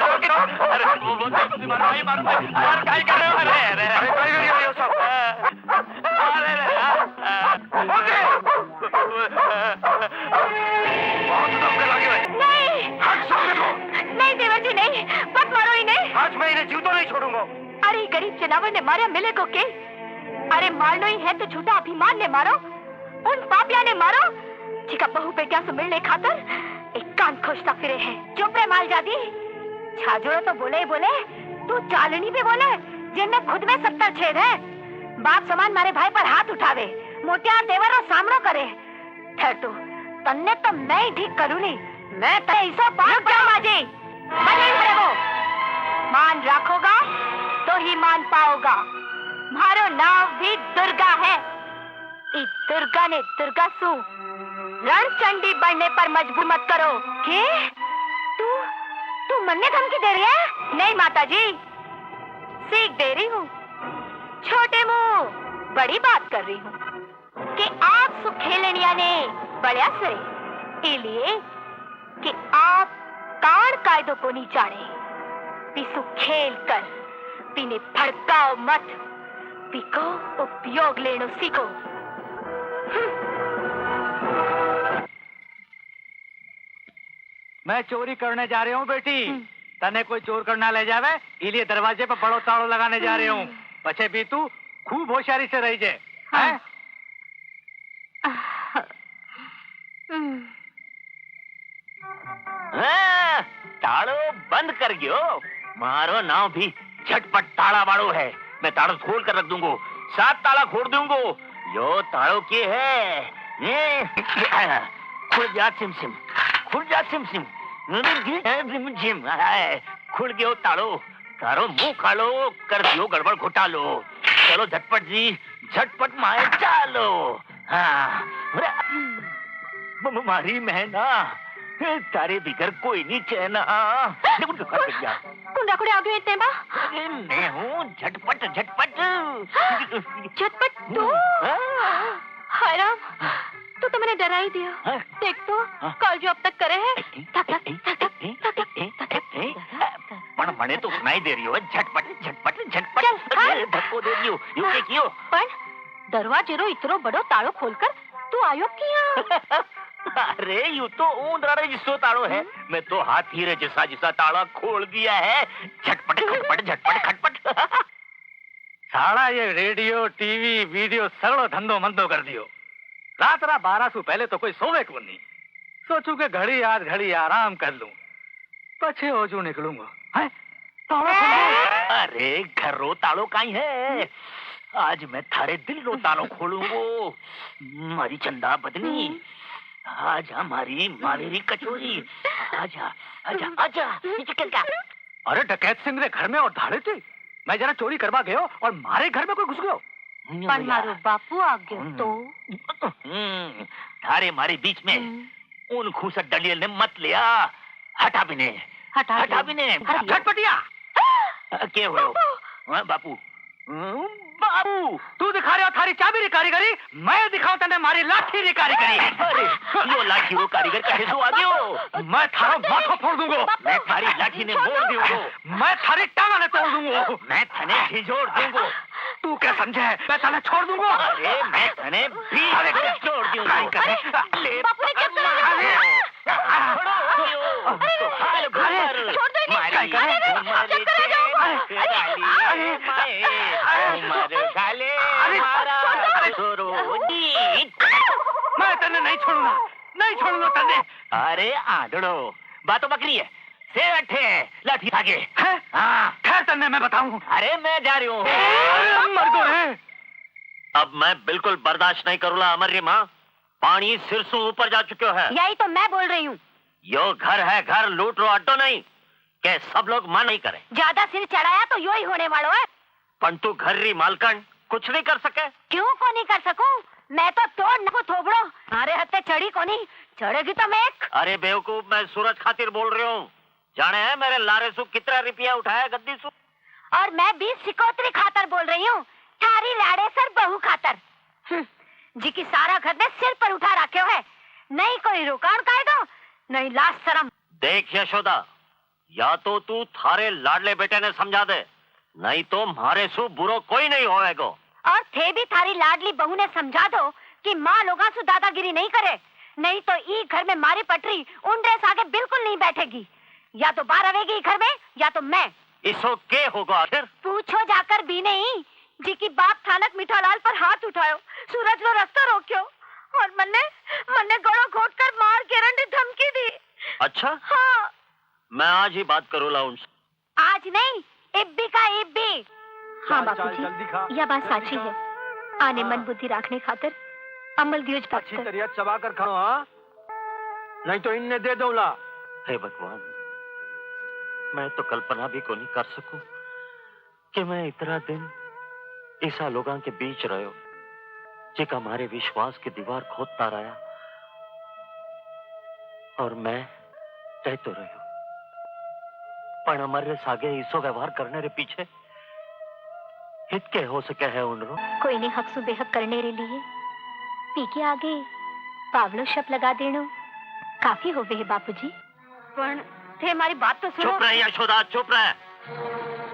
रोकी। अरे मोती मारो भाई मारो। अरे क्या कर रहे हो? अरे क्या कर रहे हो सब? नहीं देवर जी नहीं, मत मारो इन्हें। आज मैं इन्हें जीवतो नहीं छोड़ूंगा। अरे गरीब जनावर ने मारा मिले को के? अरे मारनो ही है तो झूठा अभिमान ने मारो, उन पापिया ने मारो जिका बहू बेटिया से मिलने खातर एक कान खोजता फिरे है। चुप रे माल जादी, छाजोड़ो तो बोले ही बोले, तू चालनी भी बोले जिनमें खुद में 70 छेद है। बाप समान मारे भाई पर हाथ उठावे, मोटिया देवर और सामनो करे। ठहर तू, तन्ने तो मैं ही ठीक करूंगी। मैं तो ऐसा बात क्या माजी बने खड़े वो। मान रखोगा तो ही मान पाओगा। मारो नाम भी दुर्गा है। इस दुर्गा ने दुर्गा सु रणचंडी बनने पर मजबूर मत करो। के? तू मन्ने धमकी दे रही है? नहीं माताजी, सीख दे रही हूँ। छोटे मुंह बड़ी बात कर रही हूँ कि आप सुखेलनिया ने बड़ा सरे इलिए कि आप कान कायदों को नहीं जाने। पिसु खेल कर पीने भड़काओ मत, पिको उपयोग लेनो सीखो। मैं चोरी करने जा रही हूँ बेटी, तने कोई चोर करना ले जावे इसलिए दरवाजे पर बड़ो ताड़ो लगाने जा रही हूँ। पछे भी तू खूब होशियारी से रही जे। हैं? ताड़ो बंद कर गयो। मारो नाव भी झटपट ताला वाड़ो है। मैं ताड़ो खोल कर रख दूंगो, 7 ताला खोल दूंगो। यो ताड़ो के है? खुल जा सिम सिम, खुल जा सिम सिम, जिम खुल गयो ताड़ो। तारो मुंह खालो, कर दियो गड़बड़ घोटालो। चलो झटपट जी, झटपट माए चालो। हाँ मारी महना तारे बिगर कोई नहीं चैना। कुंडा कुड़े आगे इतने बा? मैं हूँ झटपट झटपट झटपट तू? हाय राम, तो मैंने डरा ही दिया। देख तो कल जो अब तक करे है। पण मने तो सुनाई दे रही हो झटपट झटपट झटपट धक्को दे दियो। यू के कियो? पण दरवाजे रो इतरो बड़ो ताळो खोलकर तू आयो किया? अरे यू तो ऊंदराड़े जिसो ताड़ो है। मैं तो हाथी रे जिसा जिसा ताला खोल दिया है। झटपट खटपट झटपट खटपट। साला ये रेडियो टीवी वीडियो सगड़ो धंधो मंदो कर दियो। रात 12 से पहले तो कोई सोवे को नहीं। सोचू के घड़ी आज घड़ी आराम कर लूं, पछे ओजू निकलूंगा। हैं? अरे घर रो तालो काई है। आज मैं थारे दिल रो तालो खोलूंगो। मारी चंदा बदनी, आजा हमारी मालेरी कचोरी, आजा आजा आजा। अरे डकैत सिंह रे घर में और धाड़े थे। मैं जरा चोरी करवा गयो और मारे घर में कोई घुस गयो। पर मारो बापू आ गयो तो? थारे मारे बीच में उन घूसट डलियल ने मत लिया। हटा भी ने, हटा भी ने। झटपटिया क्या हो बापू? बाबू तू दिखा रहा थारी चाबी री कारीगरी, मैं दिखाऊं तने मारी लाठी री कारीगरी। अरे यो लाठी रो कारीगर कहे सो आ गयो। मैं थारो माथो फोड़ दूंगो। मैं थारी लाठी ने मोड़ दूंगो। मैं थारी टांगा ने तोड़ दूंगो। मैं थने झिझोड़ दूंगो। तू क्या समझे? मैं तने छोड़ दूंगो। अरे मैं थने भी छोड़ दूंगो। बापू ने क्या महाराज सुरोजी। मैं तने नहीं छोड़ूंगा, नहीं छोड़ूंगा तने। अरे आंधड़ो, बातों बकरी है, से अट्ठे लाठी आगे। हाँ, खैर तने मैं बताऊं। अरे मैं जा रही हूँ। मर गो रे। अब मैं बिल्कुल बर्दाश्त नहीं करूंगा अमर्य माँ, पानी सिर से ऊपर जा चुके है। यही तो मैं बोल रही हूँ। यो घर है, घर लूट लो अड्डो नहीं के सब लोग मन नहीं करे। ज्यादा सिर चढ़ाया तो यो ही होने वाला है। पण तू घर री मालकन कुछ नहीं कर सके। क्यों को नहीं कर सकूं? मैं तो तोड़ न को थोबड़ो, अरे हत्ते चढ़ी को नहीं, चढ़ेगी तो मैं। अरे बेवकूफ, मैं सूरज खातिर बोल रही हूँ। जाने है मेरे लारे सु कितना रुपया उठाया गद्दी सु। और मैं 20 सिकोत्री खातर बोल रही हूँ, थारी लाड़े सर बहू खातर। जी की सारा घर ने सिर पर उठा रखे है, नहीं कोई रुकान कायदो, नहीं लाज शर्म। देख यशोदा, या तो तू थारे लाडले बेटे ने समझा दे, नहीं तो मारे सु बुरो कोई नहीं होएगो। और थे भी थारी लाडली बहू ने समझा दो कि माँ लोगा सु दादागिरी नहीं करे, नहीं तो ई घर में मारी पटरी उनरे आगे बिल्कुल नहीं बैठेगी। या तो बाहर आवेगी घर में, या तो मैं। इसो के होगा आखिर? पूछो जाकर भी नहीं। जी की बाप थानक मिठालाल पर हाथ उठायो, सूरज लो रास्ता रोक्यो और मन्ने गड़ो घोट कर मार के रंडी धमकी दी। अच्छा? हाँ। मैं आज ही बात करूँगा उनसे। आज नहीं, इब्बी का इब्बी। हाँ बापूजी, यह बात साची है। आने मन बुद्धि रखने खातिर अमल दियोज बात अच्छी कर। तरह चबा कर खाओ, हाँ? नहीं तो इनने दे दूंगा। हे भगवान, मैं तो कल्पना भी को नहीं कर सकूं कि मैं इतना दिन ऐसा लोगों के बीच रहो जिका हमारे विश्वास की दीवार खोदता रहा, और मैं कह तो रही हूं, पर हमारे सागे इसो व्यवहार करने रे पीछे हित के हो सके है उनरो। कोई ने हक सु बेहक करने रे लिए पी के आगे पावलो शप लगा देनो काफी हो गए बापूजी। पण थे हमारी बात तो सुनो। चुप रहे यशोदा, चुप रहे,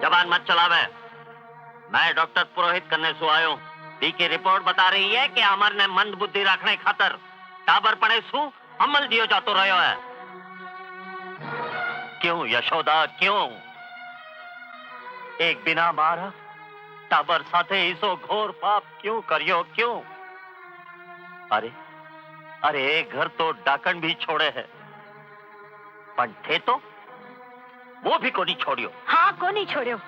जबान मत चलावे। मैं डॉक्टर पुरोहित करने सु आयो, दी की रिपोर्ट बता रही है कि अमर ने मंद बुद्धि रखने खातर टाबर पड़े सु अमल दियो जातो रहो है। क्यों यशोदा, क्यों? एक बिना मारा टाबर साथे इसो घोर पाप क्यों करियो, क्यों? अरे एक घर तो डाकन भी छोड़े है, पण थे तो वो भी को नहीं छोड़ियो। हाँ, को नहीं छोड़ियो।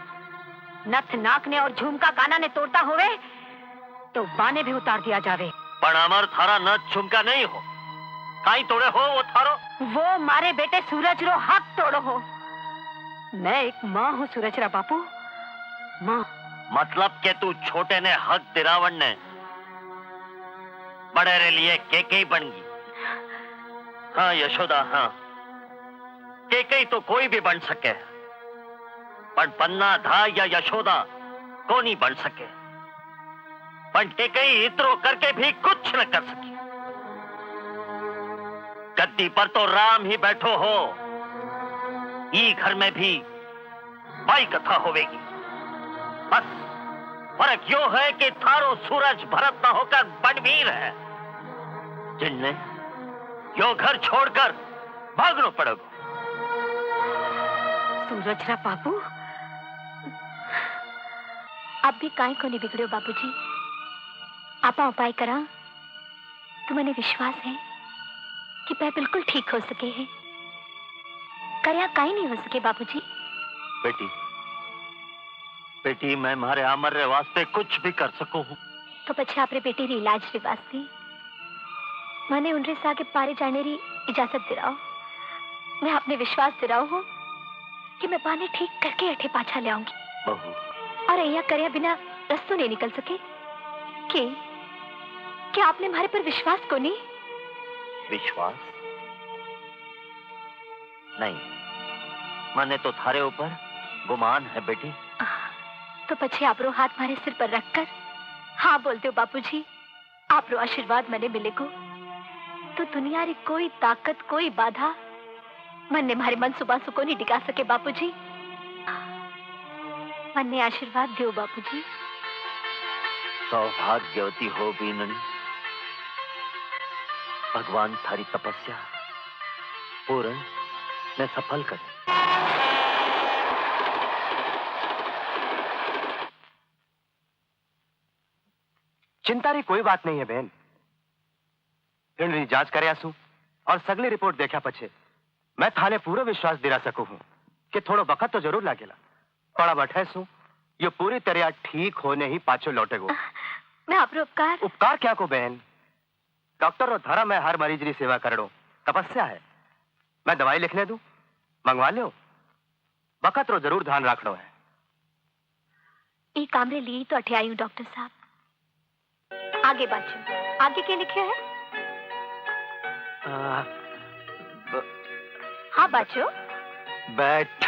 नथ नाक ने और झुमका काना ने तोड़ता होवे तो बाने भी उतार दिया जावे। पण अमर थारा नथ झुमका नहीं हो, काई तोड़े हो वो थारो? वो मारे बेटे सूरज रो हक तोड़ो हो। मैं एक माँ हूँ सूरज रा बापू, माँ। मतलब के तू छोटे ने हक दिरावन ने बड़े रे लिए केकई बन गई। हाँ यशोदा, हाँ, केकई तो कोई भी बन सके, पर पन्ना धा या यशोदा को नहीं बन सके। पर केकई इतरो करके भी कुछ न कर सकी। गद्दी पर तो राम ही बैठो हो, ई घर में भी बाई कथा होवेगी। बस फर्क यो है कि थारो सूरज भरत न होकर बड़वीर है, जिनने यो घर छोड़कर भागना पड़ेगा। सूरज रा बापू, अब भी काई को नहीं बिगड़ो बापूजी। आपा उपाय करा तो मैंने विश्वास है कि मैं बिल्कुल ठीक हो सके है। करया काई नहीं हो सके बापूजी। बेटी मैं मारे अमर रे वास्ते कुछ भी कर सकूं हूं। तो पछे आपरे बेटी री इलाज रे वास्ते मैंने उनरे से आगे पारे जाने री इजाजत दिलाओ। मैं अपने विश्वास दिलाओ हूँ कि मैं पानी ठीक करके अठे पाछा ले आऊंगी। बहू, और ऐया करया बिना रस्तों नहीं निकल सके कि आपने हमारे पर विश्वास को नहीं? विश्वास नहीं, मैंने तो थारे ऊपर गुमान है बेटी। तो पछे आपरो हाथ मारे सिर पर रखकर हाँ बोलते हो बापूजी। आपरो आशीर्वाद मने मिलेगो तो दुनिया री कोई ताकत, कोई बाधा मन्ने मारे मन सुबह को नहीं डिगा सके बापूजी। मन्ने आशीर्वाद दो बापूजी। सौभाग्यवती हो बीननी, भगवान थारी तपस्या पूर्ण ने सफल करे। चिंता री कोई बात नहीं है बहन। इन जांच करे आसू और सगली रिपोर्ट देखा पछे मैं थाने पूरा विश्वास दिला सकू हूं कि थोड़ो वक्त तो जरूर लागेला, पर अब अठेसू ये पूरी तरह ठीक होने ही पाछो लौटेगो। मैं आपरो उपकार क्या को बहन, डॉक्टर रो धर्म में हर मरीज की सेवा करनो तपस्या है। मैं दवाई लिखने दूं, मंगवा लो, वक्त रो जरूर ध्यान रखनो है। ई कामरे लिए तो अठे आई हूँ डॉक्टर साहब। आगे बाजू, आगे क्या लिखे है? हाँ बाजू। बैठ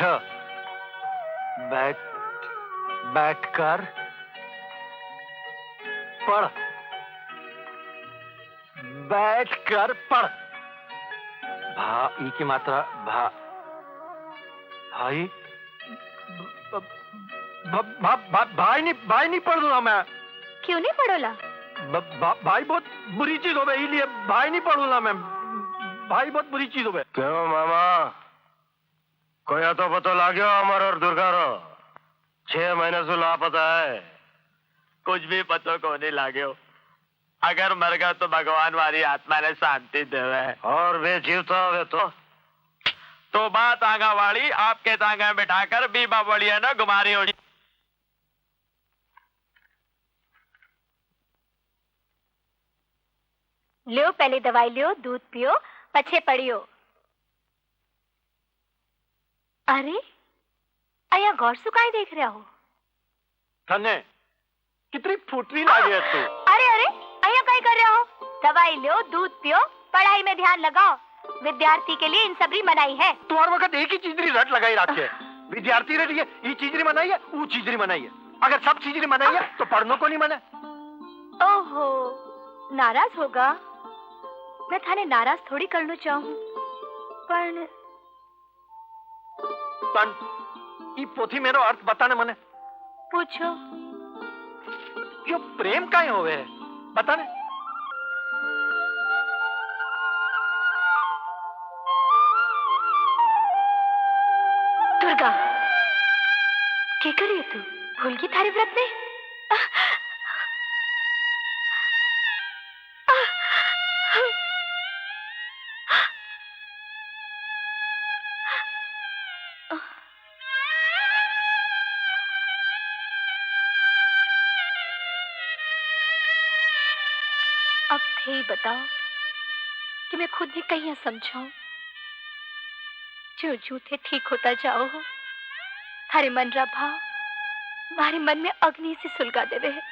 कर पढ़, बैठ कर पढ़। भा ई की मात्रा भाई भाई नहीं पढ़ दूंगा मैं। क्यों नहीं पढ़ोला? भाई बहुत बुरी चीज हो गई, इसलिए भाई नहीं पढ़ूंगा मैं। भाई बहुत बुरी चीज हो गई। क्यों मामा, कोई तो पता लाग्यो अमर और दुर्गा रो 6 महीने से लापता है। कुछ भी पतो को नहीं लाग्यो। अगर मर गया तो भगवान वाली आत्मा ने शांति देवे। और वे जीवता वे तो बात आगा वाली आपके तांगा बिठाकर बीबा बोलिए ना गुमारी हो। लियो पहले दवाई लियो, दूध पियो, पछे पड़ियो। अरे अया गौर सुकाई देख रहा हो? थने कितनी फुटरी लागे है तू। अरे अरे अया कहीं कर रहे हो? दवाई लियो, दूध पियो, पढ़ाई में ध्यान लगाओ। विद्यार्थी के लिए इन सबरी मनाई है। तू हर वक्त एक ही चीजरी रट लगाई रखी है। विद्यार्थी रही है, ये चीजरी मनाई है, वो चीजरी मनाई है। अगर सब चीजरी मनाई है तो पढ़ने को नहीं मना। ओहो, नाराज होगा? मैं थाने नाराज थोड़ी करना चाहूँ, पर ये पोथी मेरो अर्थ बताने मने। पूछो। यो प्रेम काहे होवे है बताने। दुर्गा क्या कर रही है तू? भूल गई थारे व्रत में? अब थे ही बताओ कि मैं खुद भी कहीं समझाऊं। जो जो थे ठीक होता जाओ। थारे मन रा भाव मारे मन में अग्नि से सुलगा देवे है।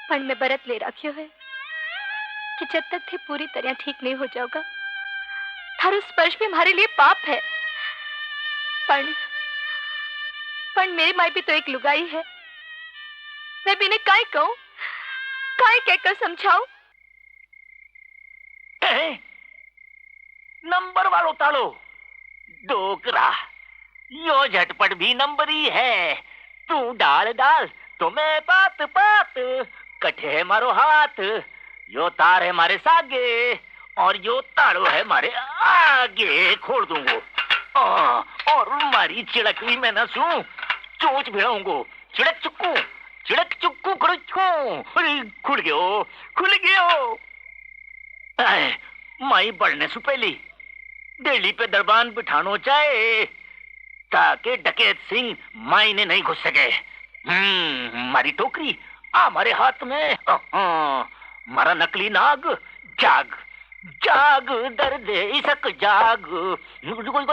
पण में बरत ले रखियो है कि जब तक थे पूरी तरह ठीक नहीं हो जाओगा, थारो स्पर्श भी हमारे लिए पाप है। पण मेरी माई भी तो एक लुगाई है। मैं भी इन्हें काय कहूं, काय कहकर समझाऊं? नंबर वालो तालो डोकरा, यो झटपट भी नंबर ही है। तू डाल डाल तो मैं पात पात, कटे मारो हाथ। यो तार है मारे सागे और यो ताड़ो है मारे आगे। खोल दूंगो और मारी चिड़क भी मैं न सू, चोच भिड़ाऊंगो। चिड़क चुक्कू खुल गयो। माई बढ़ने से पहली दिल्ली पे दरबान बिठानो चाहे ताकि डकैत सिंह माई ने नहीं घुस सके। मारी टोकरी हमारे हाथ में। मारा नकली नाग जाग जाग दर्द इसक जाग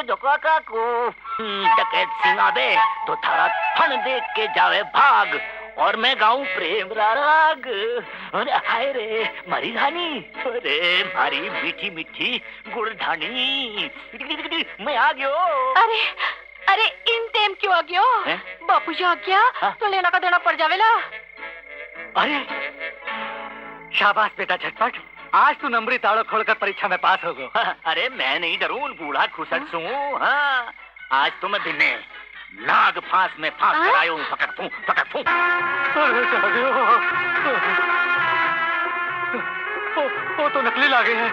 झोका को। डकैत सिंह आवे तो थारा फन देख के जावे भाग, और मैं गाऊं प्रेम राग। अरे हाय रे मारी धानी, अरे मारी मीठी मीठी गुड़धानी। मैं आ गयो। अरे अरे इन टेम क्यों आ गयो? बापू जी आ गया तो लेना का देना पड़ जावेला। अरे शाबाश बेटा झटपट, आज तू नंबरी ताड़ो खोलकर परीक्षा में पास हो गो। अरे मैं नहीं डरूं, बूढ़ा खुसक सू। हाँ आज तो मैं दिने नाग फांस में फांस कर आयो हूँ। पकड़ फू। वो तो नकली लागे हैं।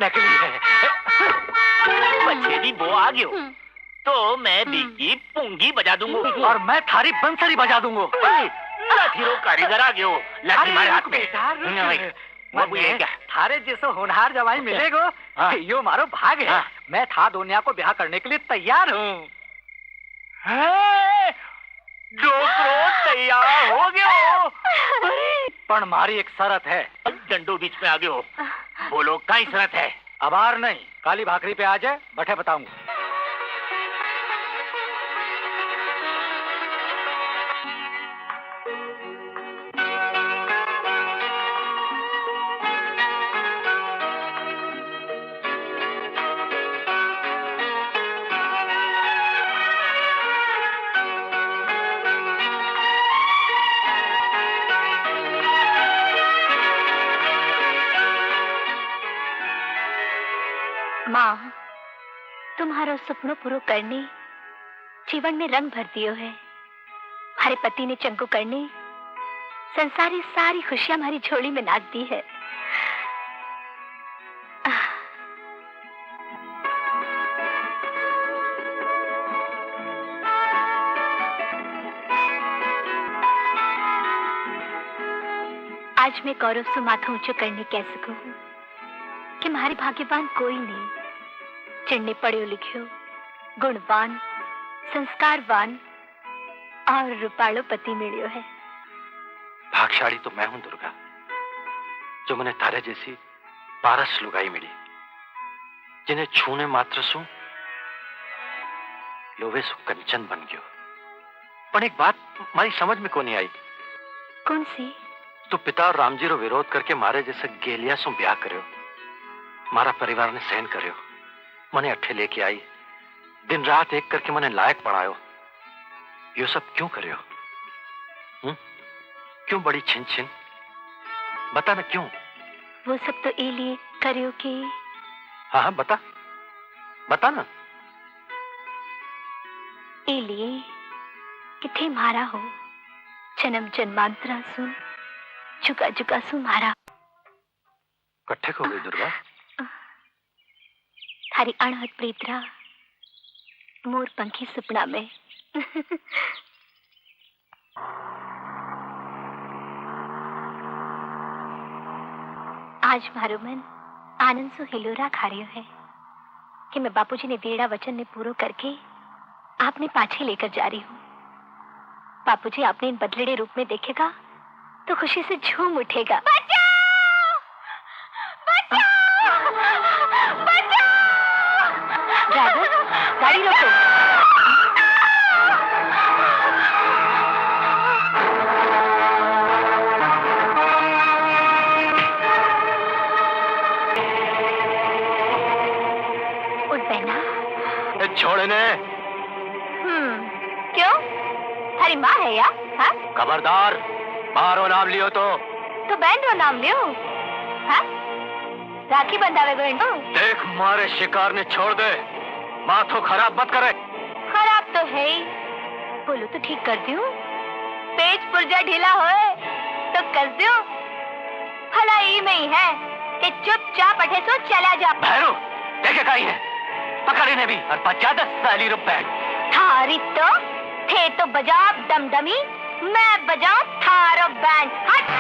नकली है। अभी वो आ गयो तो मैं बीकी पुंगी बजा दूंगा और मैं थारी बंसरी बजा दूंगा। लाठीरो कारीगर आ गयो, लाठी मारे हाथ में। वो बोले क्या? थारे जैसे होनहार जवाई मिलेगो हाँ। यो मारो भाग है। हाँ। मैं था दुनिया को ब्याह करने के लिए तैयार हूँ। डोकरो तैयार हो गयो। पर मारी एक शरत है। डंडो बीच में आ गयो, बोलो कई शरत है? अबार नहीं, काली भाकरी पे आ जाए, बैठे बताऊंगा। माँ, तुम्हारो सपनों पूरो करने जीवन में रंग भर दियो है। हमारे पति ने चंगो करने संसारी सारी खुशियां हमारी झोली में नाक दी है। आज मैं गौरव से माथा ऊंचो करने कैसे कहूँ कि हमारे भाग्यवान कोई नहीं। चढ़ने पढ़ो लिखो, गुणवान, संस्कारवान और रूपालो पति मिलियो है। भाग्यशाली तो मैं हूं दुर्गा, जो मैंने तारे जैसी पारस लुगाई मिली, जिन्हें छूने मात्र सु लोवे सु कंचन बन गयो। पर एक बात मारी समझ में को नहीं आई। कौन सी? तो पिता और रामजी रो विरोध करके मारे जैसे गेलिया सु ब्याह करो, मारा परिवार ने सहन करो, मने अठे लेके आई, दिन रात एक करके मने लायक पढ़ायो। यो सब क्यों करियो? क्यों बड़ी छिन छिन? बता ना क्यों? वो सब तो ए लिए करियो कि हाँ हाँ बता, बता ना। ए लिए किथे मारा हो, जन्म जन्मांतरा सुन झुका झुका सु मारा। कट्ठे को गई दुर्गा? थारी अणहद प्रीतरा मोर पंखी सपना में। आज मारो मन आनंद सु हिलोरा खा रही है कि मैं बापूजी ने देड़ा वचन ने पूरो करके आपने पाछे लेकर जा रही हूँ। बापूजी आपने इन बदलेड़े रूप में देखेगा तो खुशी से झूम उठेगा। ड्राइवर, गाड़ी रोको। उठ बहना। छोड़ने। क्यों? थारी माँ है या? हाँ? खबरदार, मारो नाम लियो तो बहन रो नाम लियो। हाँ? राखी बंधावे बहन। देख मारे शिकार ने छोड़ दे, माथो खराब मत करे। खराब तो है ही, बोलो तो ठीक कर दूं। पेज पुर्जा ढीला होए तो कस दूं। भला ई में ही है कि चुपचाप अठे सो चला जा। भैरू, देखे कहीं है, पकड़े ने भी और 50 रुपए। थारी तो थे तो बजाओ दमदमी, मैं बजाऊं थारो बैंड। हट।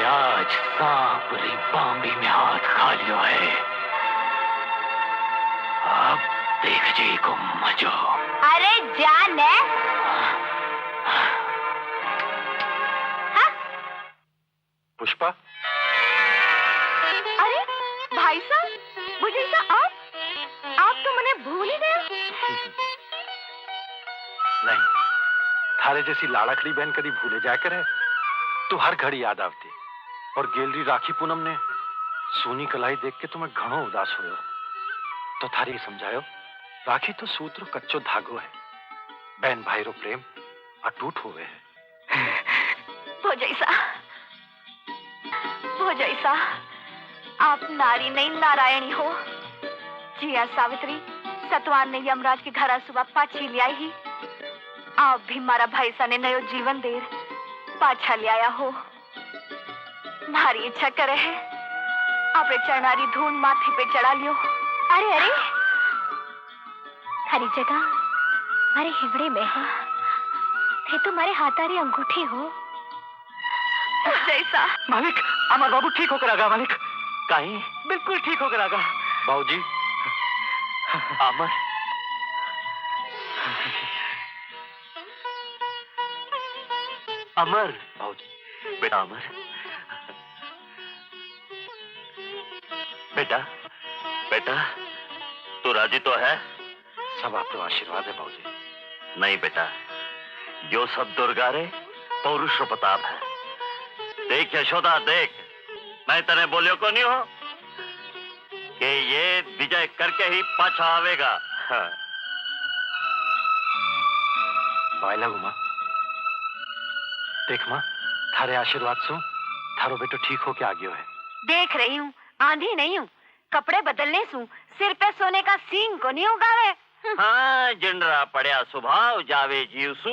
आज सांप री बांबी में हाथ खा लियो है। अब देख जी को मजो। अरे जान है। हाँ? पुष्पा, अरे भाई साहब, बुझे सा आप तो मने भूल ही गए। नहीं, थारे जैसी लाड़कड़ी बहन कभी भूले जाया करे तो हर घड़ी याद आती। और गेलरी राखी पूनम ने सोनी कलाई देख के तुम्हें घणो उदास हुए। तो थारी समझायो, राखी तो सूत्र कच्चो धागो है, बहन भाई रो प्रेम अटूट हुए है। वो जैसा आप नारी नहीं नारायणी हो। जिया सावित्री सतवान ने यमराज के घर सुबह पाछी ले आई ही। आप भी मारा भाई सा ने नयो जीवन देर पाछा ले आया हो। मारी इच्छा करे है आपने चरणारी धूल माथे पे चढ़ा लियो। अरे अरे हरी जगह मारे हिवड़े में है। थे तुम्हारे हाथारी अंगूठी हो जैसा। मालिक, अमर बाबू ठीक होकर आगा। मालिक कहीं बिल्कुल ठीक होकर आगा। बाबूजी, अमर अमर बाबूजी, बेटा अमर, बेटा बेटा तू राजी तो है? सब आपका आशीर्वाद है बाबूजी। नहीं बेटा, जो सब दुर्गा रे पौरुष प्रताप है। देख यशोदा, देख, मैं तने बोलियो को नहीं हो कि ये विजय करके ही पाछा आवेगा। हाँ। पायला गुमा, देख माँ, थारे आशीर्वाद सु थारो बेटो ठीक हो के आ गयो है। देख रही हूँ, आंधी नहीं हूँ। कपड़े बदलने सु सिर पे सोने का सींग को नहीं उगावे। हाँ, जिंडरा पड़या स्वभाव जावे जीव सु।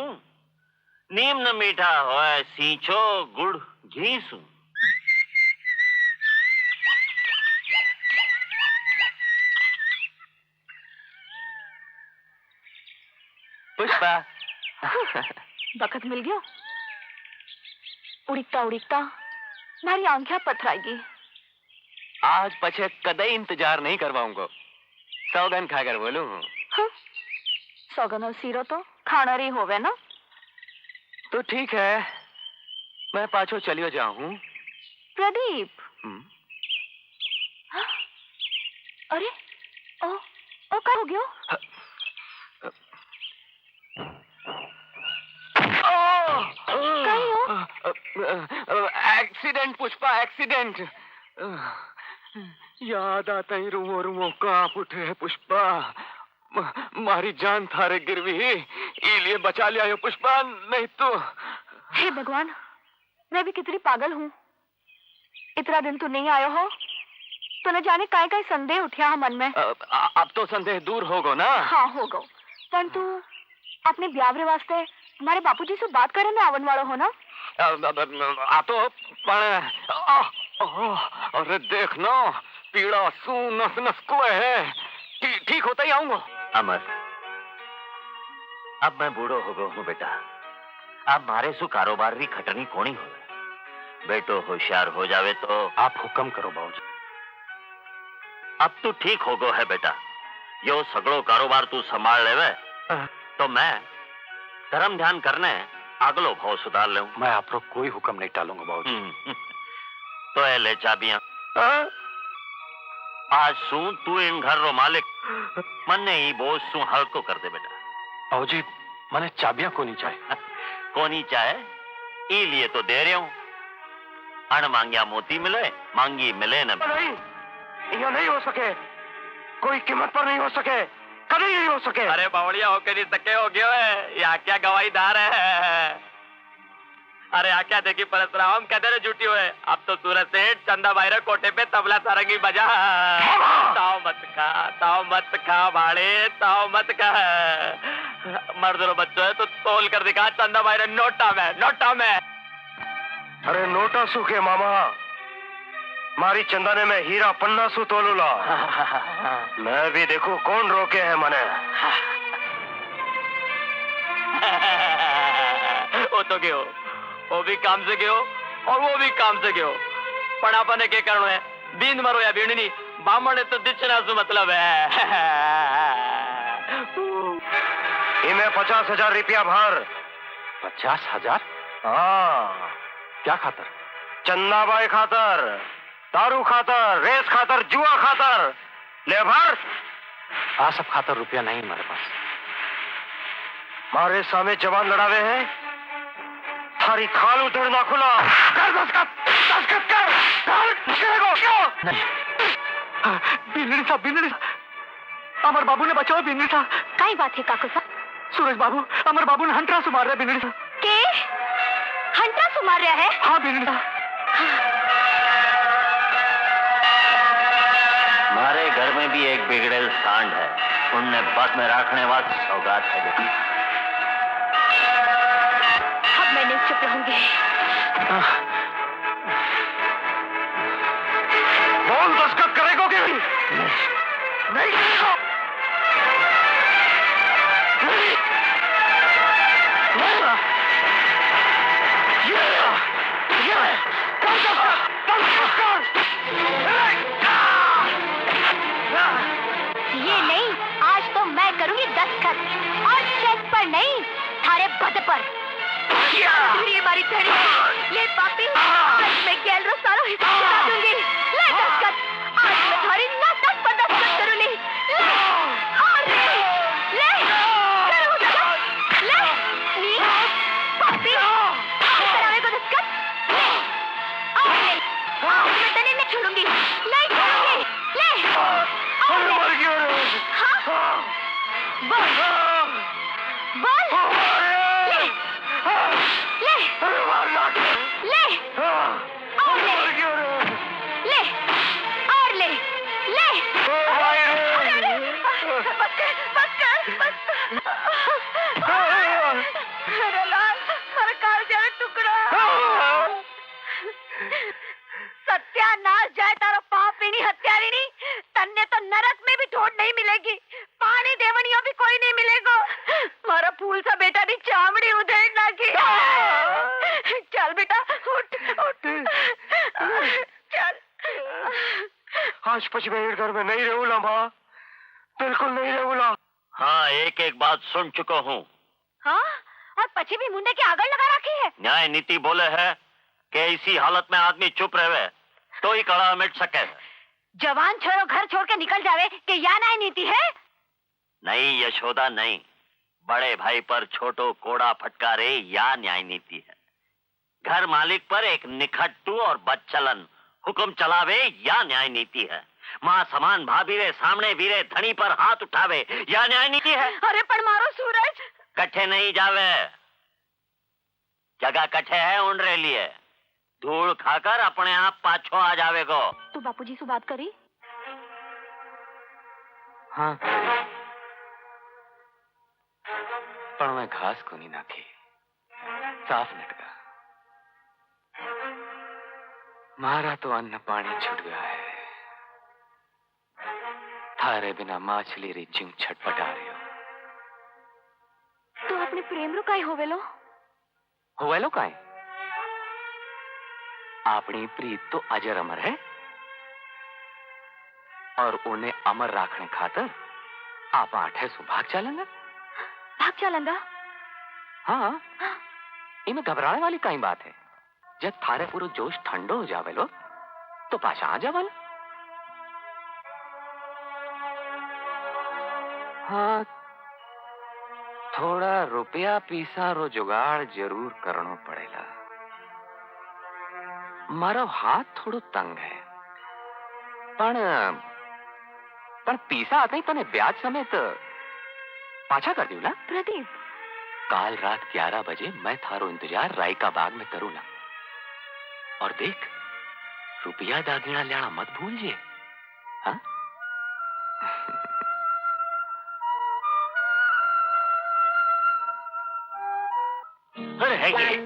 नीम न मीठा होए सींचो गुड़ घी सु। पुष्पा। वक्त मिल गयो। उड़ीता उड़ीता मारी आंखें पथराएगी। आज पछे कदे इंतजार नहीं करवाऊंगा। सौगन खाकर बोलूं। सौगन और सीरो तो खाना रही होवे ना। तो ठीक है, मैं पाछो चलियो जाऊं। प्रदीप। हाँ? अरे ओ क्या हो गयो? Accident Pushpa, accident. याद आता ही रुमो रुमो कांप उठे है पुष्पा। मारी जान थारे गिरवी इसलिए बचा लिया यो पुष्पा, नहीं तो। हे भगवान, मैं भी कितनी पागल हूँ। इतना दिन तू नहीं आयो हो तो न जाने काय काय संदेह उठिया है मन में। अब तो संदेह दूर हो गो ना। हाँ हो गो, पर तू अपने ब्यावरे वास्ते हमारे बापूजी से बात करे में आवन वालो हो ना। आ तो पण अरे देख ना, पीड़ा सू नस नस को है। ठीक होता ही आऊंगा। अमर, अब मैं बूढ़ो हो गया हूँ बेटा। अब मारे सु कारोबार री खटनी कोनी हो। बेटो होशियार हो जावे तो। आप हुक्म करो बाबूजी। अब तू ठीक हो गो है बेटा। यो सगड़ो कारोबार तू संभाल लेवे तो मैं धर्म ध्यान करने अगलो भाव सुधार ले। मैं आप लोग कोई हुक्म नहीं टालूंगा बाबूजी। तो ए ले चाबियां। आज सू तू इन घर रो मालिक। मन्ने ही बोझ सू हल्को कर दे बेटा। बाबूजी, मैंने चाबियां को नहीं चाहे। कोनी चाहे ई लिए तो दे रहे हूं। अण मांगिया मोती मिले, मांगी मिले न। नहीं, ये नहीं हो सके। कोई कीमत पर नहीं हो सके, कभी नहीं हो सके। अरे बावड़िया होके नहीं सके हो गयो है। यहाँ क्या गवाहीदार है। अरे यहाँ क्या देखी परशुराम कहते रहे झूठी हुए। अब तो सूरत सेठ चंदा भाई कोठे पे तबला सारंगी बजा। ताव मत खा भाड़े, ताव मत खा। मर्द रो बच्चों है तो तोल कर दिखा चंदा भाई नोटा में। अरे नोटा सूखे मामा, मारी चंदा ने मैं हीरा पन्ना सु तोलूला। मैं भी देखो कौन रोके है मने। वो तो गयो, वो भी काम से गयो। और वो भी काम से गयो पण आपने के करनो है दीन मरो या बीणनी बामणे तो दिचना सु मतलब है इन्हें 50,000 रुपया भर। 50,000? हाँ, क्या खातर? चंदाबाई खातर, दारू खातर, रेस खातर, जुआ खातर। ले भर। आ सब खातर रुपया नहीं हमारे पास। मारे सामने जवान लड़ावे हैं, थारी खाल उधर ना खुला। कर दस्तखत कर। बिनड़ी साहब अमर बाबू ने बचाओ। बिनड़ी साहब कई बात है काकू साहब? सूरज बाबू अमर बाबू ने हंटरा से मार रहे बिनड़ी साहब। के हंटरा से मार रहा है? हाँ बिनड़ी साहब। हमारे घर में भी एक बिगड़ेल सांड है, उनने बस में रखने वाली सौगात है बेटी। अब मैं नहीं चुप रहूंगी। बोल दस्तखत करेगो कि नहीं करेगो? ये नहीं, आज तो मैं करूंगी दस्तखत और चेक पर नहीं, थारे बद पर। ये मारी थड़ी, ये पापी, आज मैं गैल रो सारो हिसाब चुका दूंगी। ले दस्तखत, आज मैं थारी नाक पर दस्तखत करूंगी। ले, और ले, करो दस्तखत, ले, नी, पापी, करावे को दस्तखत, ले, और ले, आज मैं तने नहीं छोड़ूंगी, नहीं छोड़ूंगी, ले, और ले। हाँ? बोल, बोल, ले, ले, ले, और ले, ले, और ले, ले, बस कर। अरे लाल, अरे कालजा रे टुकड़ा। सत्यानाश जाए तारा पापिनी हत्यारिनी, तन्ने तो नरक में भी ठोड़ नहीं मिलेगी, पानी देवनियों भी कोई नहीं मिलेगा। मारा फूल सा बेटा नी चामड़ी उधेड़ना की। चल बेटा उठ उठ चल। आज पचमेड़ घर में नहीं रहूला माँ, बिल्कुल नहीं रहूला। हाँ, एक एक बात सुन चुका हूँ। हाँ, और पछी भी मुंडे की आगल लगा रखी है। न्याय नीति बोले है कि इसी हालत में आदमी चुप रहे तो ही कड़ा मिट सके। जवान छोरो घर छोड़ के निकल जावे कि या न्याय नीति है? नहीं यशोदा नहीं, बड़े भाई पर छोटो कोड़ा फटकारे या न्याय नीति है। घर मालिक पर एक निखट्टू और बदचलन हुक्म चलावे या न्याय नीति है। माँ समान भाभी रे सामने वीरे धनी पर हाथ उठावे या न्याय नीति है। अरे पर मारो सूरज, कट्ठे नहीं जावे, जगह कट्ठे है उनरे लिए। धूल खाकर अपने आप पाछो आ जावेगो। तू बापूजी से बात करी? हाँ पर मैं घास को नहीं नाखी, साफ नटका। मारा तो अन्न पानी छूट गया है, थारे बिना माछली री जीव छटपटा रही हो। तू अपने प्रेम रो काई होवेलो काई? अपनी प्रीत तो अजर अमर है और उन्हें अमर राखने खातर आप आठे सु भाग चलेंगे। हाँ, इनमें घबराने वाली कई बात है। जब थारे पूरा जोश ठंडो हो जावे लो तो पाछा आ जावे। हाँ, थोड़ा रुपया पीसा रो जुगाड़ जरूर करनो पड़ेगा। मारो हाथ थोड़ो तंग है, पण पीसा आते ही तने ब्याज समेत पाछा कर दियो ना। प्रदीप, काल रात 11 बजे मैं थारो इंतजार रायका बाग में करूँ ना। और देख, रुपया दागिना लेना मत भूलिए। हाँ?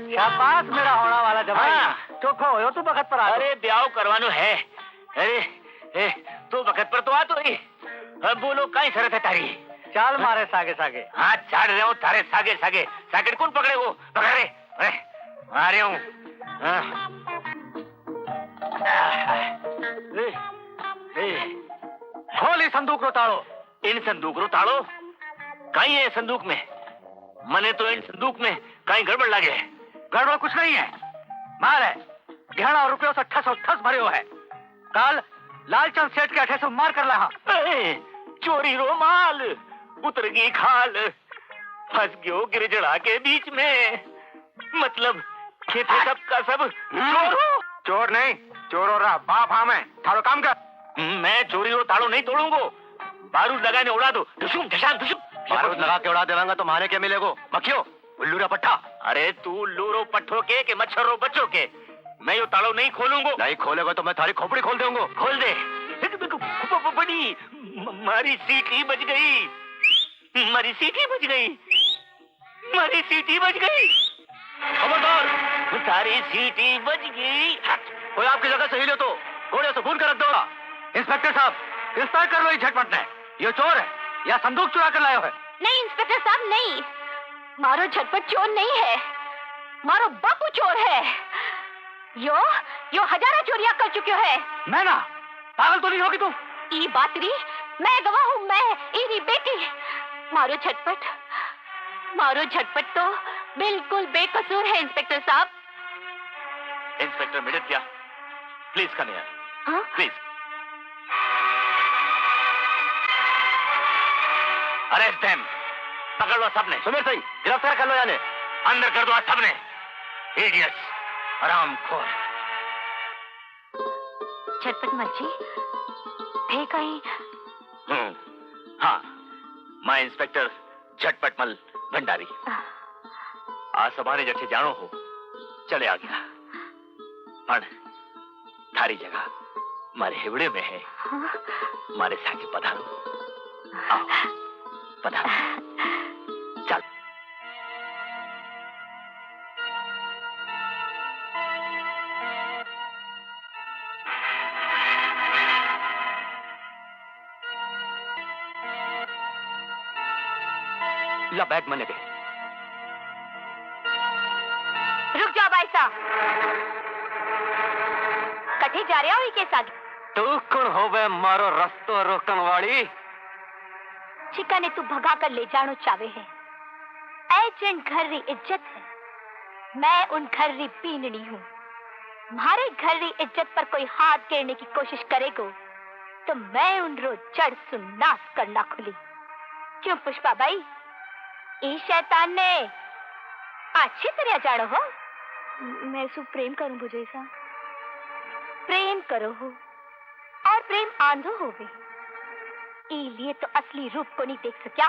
शाबाश मेरा होना वाला जवाई। चोखो हो तू वक्त पर आ। अरे ब्याह करवानो है। अरे तू वक्त पर तो आ तो ही। अब बोलो कई शरत है तारी? चाल मारे सागे सागे। हाँ चाल रहे हो तारे सागे सागे। सागे कौन पकड़े वो? पकड़ रे। अरे आ रहे हूँ। खोली संदूक रो तालो। इन संदूक रो तालो कहीं है संदूक में? मने तो इन संदूक में कहीं गड़बड़ लगे। गड़बड़ कुछ नहीं है, माल है गहना और रुपयों से ठस और ठस भरे हो है। कल लालचंद सेठ के अठे से मार कर ला। चोरी रो माल उतर गई खाल, फंस गयो गिरजड़ा के बीच में। मतलब खेते सब का सब चोर हो। चोर नहीं, चोर हो रहा बाप हाँ मैं थारो काम कर। मैं चोरी रो तालो नहीं तोड़ूंगा, बारूद लगाने उड़ा दो। धुसुम धशान धुसुम। बारूद लगा के उड़ा देवांगा तो मारे क्या मिलेगो? मक्खियो उल्लू पट्टा। अरे तू लूरो पट्ठो के मच्छरों बच्चों के, मैं ये तालो नहीं खोलूंगा। नहीं खोलेगा तो मैं थारी खोपड़ी खोल दूंगा। खोल दे। बड़ी मारी सीटी बज गई, मारी सीटी बज गई, मारी सीटी बज गई। खबरदार, सारी सीटी बज गई। कोई आपकी जगह सही ले तो घोड़े से भून कर रख दो। इंस्पेक्टर साहब, गिरफ्तार कर लो ये झटपट ने। ये चोर है या संदूक चुरा कर लाए हो है? नहीं इंस्पेक्टर साहब नहीं, मारो झटपट चोर नहीं है, मारो बापू चोर है। यो हजारों चोरियां कर चुके है। मैं ना पागल तो नहीं होगी तू? ई बात री, मैं गवाह हूँ, मैं इरी बेटी। मारो झटपट तो बिल्कुल बेकसूर है इंस्पेक्टर साहब। Inspector media, please come here, हाँ? प्लीज। अरेस्ट देम, पकड़ लो सबने। सुमेर सिंह गिरफ्तार कर लो यानी अंदर कर दो आज सबने। इडियट्स, हरामखोर। झटपट मर्जी थे कहीं? हाँ, मैं इंस्पेक्टर झटपटमल भंडारी। आज सभाने जैसे जानो हो चले आ गया, पर थारी जगह मारे हिवड़े में है। मारे साथ पधारो, आओ पधारो। चल। ला बैग मने दे। रुक जाओ भाई साहब, कठे जा रहे हो के साथ? तू कौन होवे मारो रस्तो रोकन वाली? चिका ने तू भगा कर ले जानो चावे है। एजेंट घर री इज्जत है, मैं उन घर री पीननी हूँ। हमारे घर री इज्जत पर कोई हाथ गिरने की कोशिश करेगो तो मैं उन रो जड़ सुन्नास करना खुली। क्यों पुष्पा भाई, इस शैतान ने अच्छी तरह जानो हो? मैं सु प्रेम करूं बुझे सा। प्रेम करो हो और प्रेम आंधो हो गई, इसलिए तो असली रूप को नहीं देख सकिया।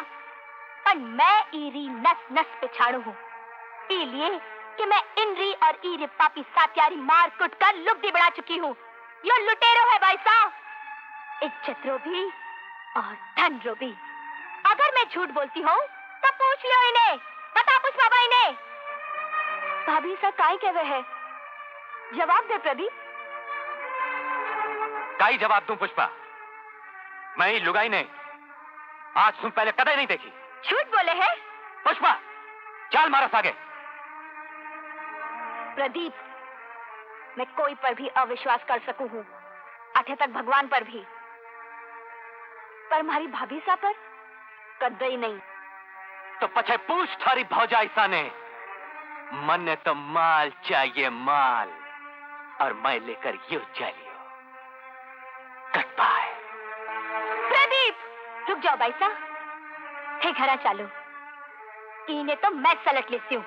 पर मैं इरी नस नस पे छाड़ू हूँ, इसलिए कि मैं इनरी और इरे पापी साथियारी मार कुट कर लुगदी बढ़ा चुकी हूँ। यो लुटेरो है भाई साहब, इज्जत रो भी और धन रो भी। अगर मैं झूठ बोलती हूँ तो पूछ लो इन्हें, बता पुष्पा भाई ने। भाभी सा काय कह रहे हैं, जवाब दे प्रदीप। काई जवाब दूं पुष्पा? मैं ही लुगाई ने आज तुम पहले कदे नहीं देखी। झूठ बोले हैं पुष्पा, चाल मारस आगे। प्रदीप, मैं कोई पर भी अविश्वास कर सकूं हूँ, अठे तक भगवान पर भी, पर हमारी भाभी सा पर कदे ही नहीं। तो पछे पूछ थारी भौजा ऐसा ने। मन ने तो माल चाहिए माल, और मैं लेकर यू चलियो। कट पाए। प्रदीप रुक जाओ भाई साहब, थे घरा चालो, इन्हें तो मैं सलट लेती हूँ।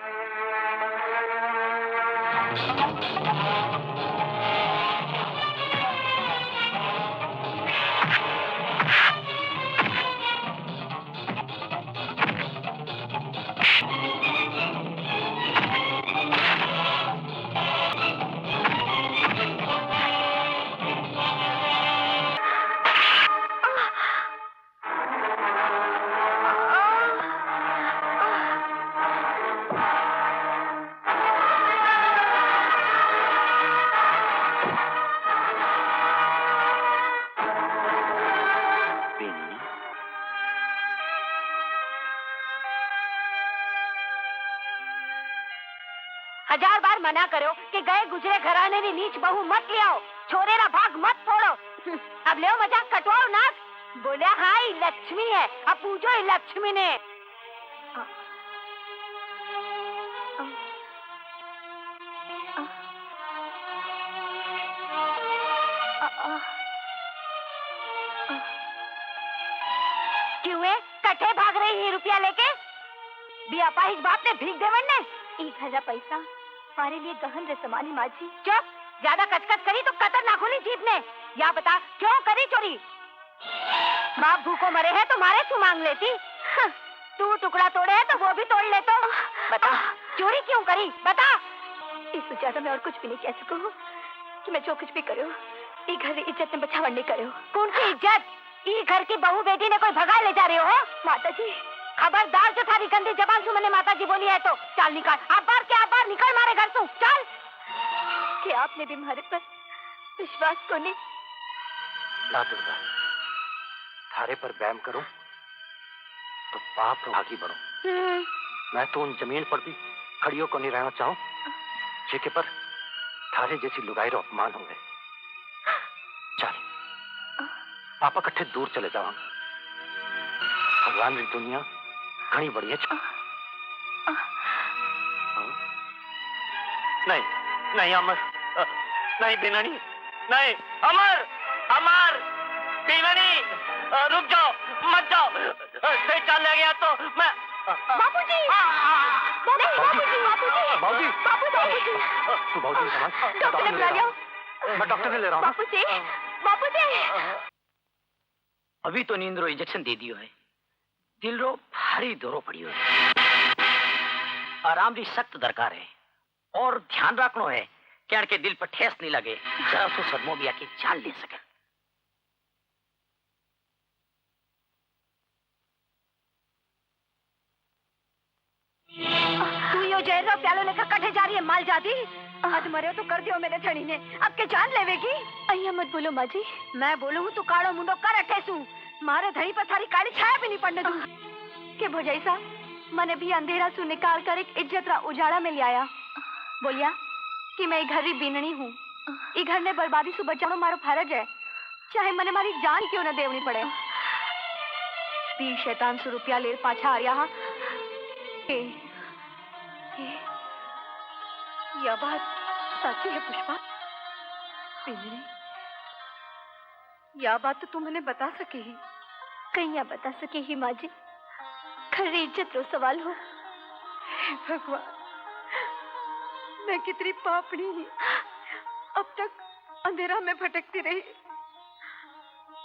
1000 बार मना करो कि गए गुजरे घराने नी नीच बहू मत ले आओ, छोरे ना भाग मत फोड़ो। अब ले मजाक कटवाओ नाक। बोले हाँ ये लक्ष्मी है, अब पूजो ये लक्ष्मी ने। क्यों है कट्ठे भाग रही है रुपया लेके? भी अपाहिज बाप ने भीख देवन ने 1000 पैसा हमारे लिए गहन रे समानी माजी। चुप, ज्यादा कचकच करी तो कतर ना खुली जीप ने। या बता क्यों करी चोरी? बाप भूखो मरे है तो मारे तू मांग लेती। तू टुकड़ा तोड़े है तो वो भी तोड़ ले। तो बता चोरी क्यों करी, बता। इससे ज्यादा मैं और कुछ भी नहीं कह सकूं कि मैं जो कुछ भी करूं ये घर की इज्जत में बचावन नहीं करो। कौन सी इज्जत? ये घर की बहू बेटी ने कोई भगा ले जा रहे हो? माता जी खबरदार, जो थारी गंदी जबान से मैंने माता जी बोली है तो चल निकाल। आप बार निकल मारे घर से, चल। कि आपने भी हमारे पर विश्वास को नहीं। ना दुर्गा, थारे पर बैम करूं तो पाप भागी बनूं। मैं तो उन जमीन पर भी खड़ियों को नहीं रहना चाहूं जेके पर थारे जैसी लुगाई रो अपमान हो गए। चल आप इकट्ठे दूर चले जाओ। भगवान की दुनिया घनी बड़ी है। नहीं नहीं अमर, नहीं बीनानी, नहीं अमर, अमर बीनानी, रुक जाओ, मत जाओ। से चल गया तो मैं। बापूजी, बापूजी, बाबूजी डॉक्टर ने बुला लिया। मैं डॉक्टर ने ले रहा हूँ। बापूजी, बापूजी। अभी तो नींद रो इंजेक्शन दे दियो है, दिल रो भारी दौरो पड़ियो है। आराम री सख्त दरकार है और ध्यान रखनो है कि के दिल पर ठेस नहीं लगे, जरा सो सदमो भी आके जान ले सके। तू यो जहर रो प्यालो लेकर कटे जा रही है माल जाती। आज मरे तो कर दियो मेरे थड़ी ने, अब के जान लेवेगी। अయ్యా मत बोलो माँ जी। मैं बोलूँ तो काड़ो मुंडो कर अठेसू, मारे धड़ी पर थारी काली छाया भी नहीं पड़ने दूं। के भोजाई साहब मने भी अंधेरा सु निकाल कर एक इज्जत रा उजाड़ा में ले आया। बोलिया कि मैं घर री बीननी हूँ, ई घर ने बर्बादी सु बचानो मारो फर्ज है, चाहे मने मारी जान क्यों न देवनी पड़े। पी शैतान सु रुपया ले पाछा आ रहा। यह बात सच्ची है पुष्पा? पिंजरी, यह बात तो तुम मैंने बता सके ही। कहीं या बता सके ही माँ जी, खरी इज्जत रो सवाल हो। भगवान, मैं कितनी पापड़ी ही, अब तक अंधेरा में भटकती रही।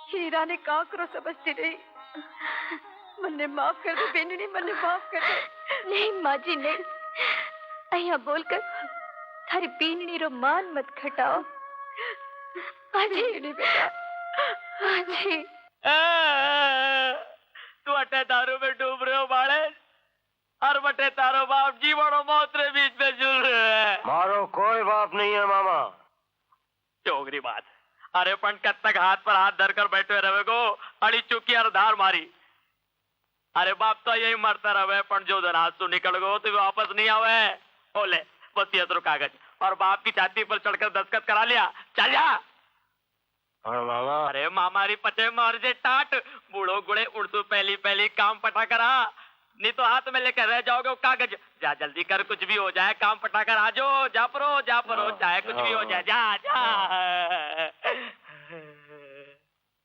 हीरा ने काकरो समझती रही। मन्ने माफ कर दे बेननी, मन्ने माफ कर दे। नहीं माँ जी नहीं, अहिया बोलकर थारी बीननी रो मान मत खटाओ। अजी बेटा, अजी। तू अटे दारू में डूब रहे हो बाड़े, और बटे तारो बाप जीवन और मौत रे बीच में झूल रहे हैं। मारो कोई बाप नहीं है मामा। चोगरी बात। अरे पण कब तक हाथ पर हाथ धरकर बैठे रहे को, अड़ी चुकी और धार मारी। अरे बाप तो यही मरता रहे, पण जो दिन हाथ से निकल गो तो वापस नहीं आवे। ओले वसीयत रो कागज, और बाप की छाती पर चढ़कर दस्तखत करा लिया। चल जा। मामा, अरे मामारी पचे मार जे टाट, बूढ़ो गुड़े उड़सू पहली पहली काम पटा करा, नहीं तो हाथ में लेकर रह जाओगे वो कागज। जा जल्दी कर, कुछ भी हो जाए काम पटा कर आ जाओ। जा परो चाहे कुछ भी हो जाए। जा जा।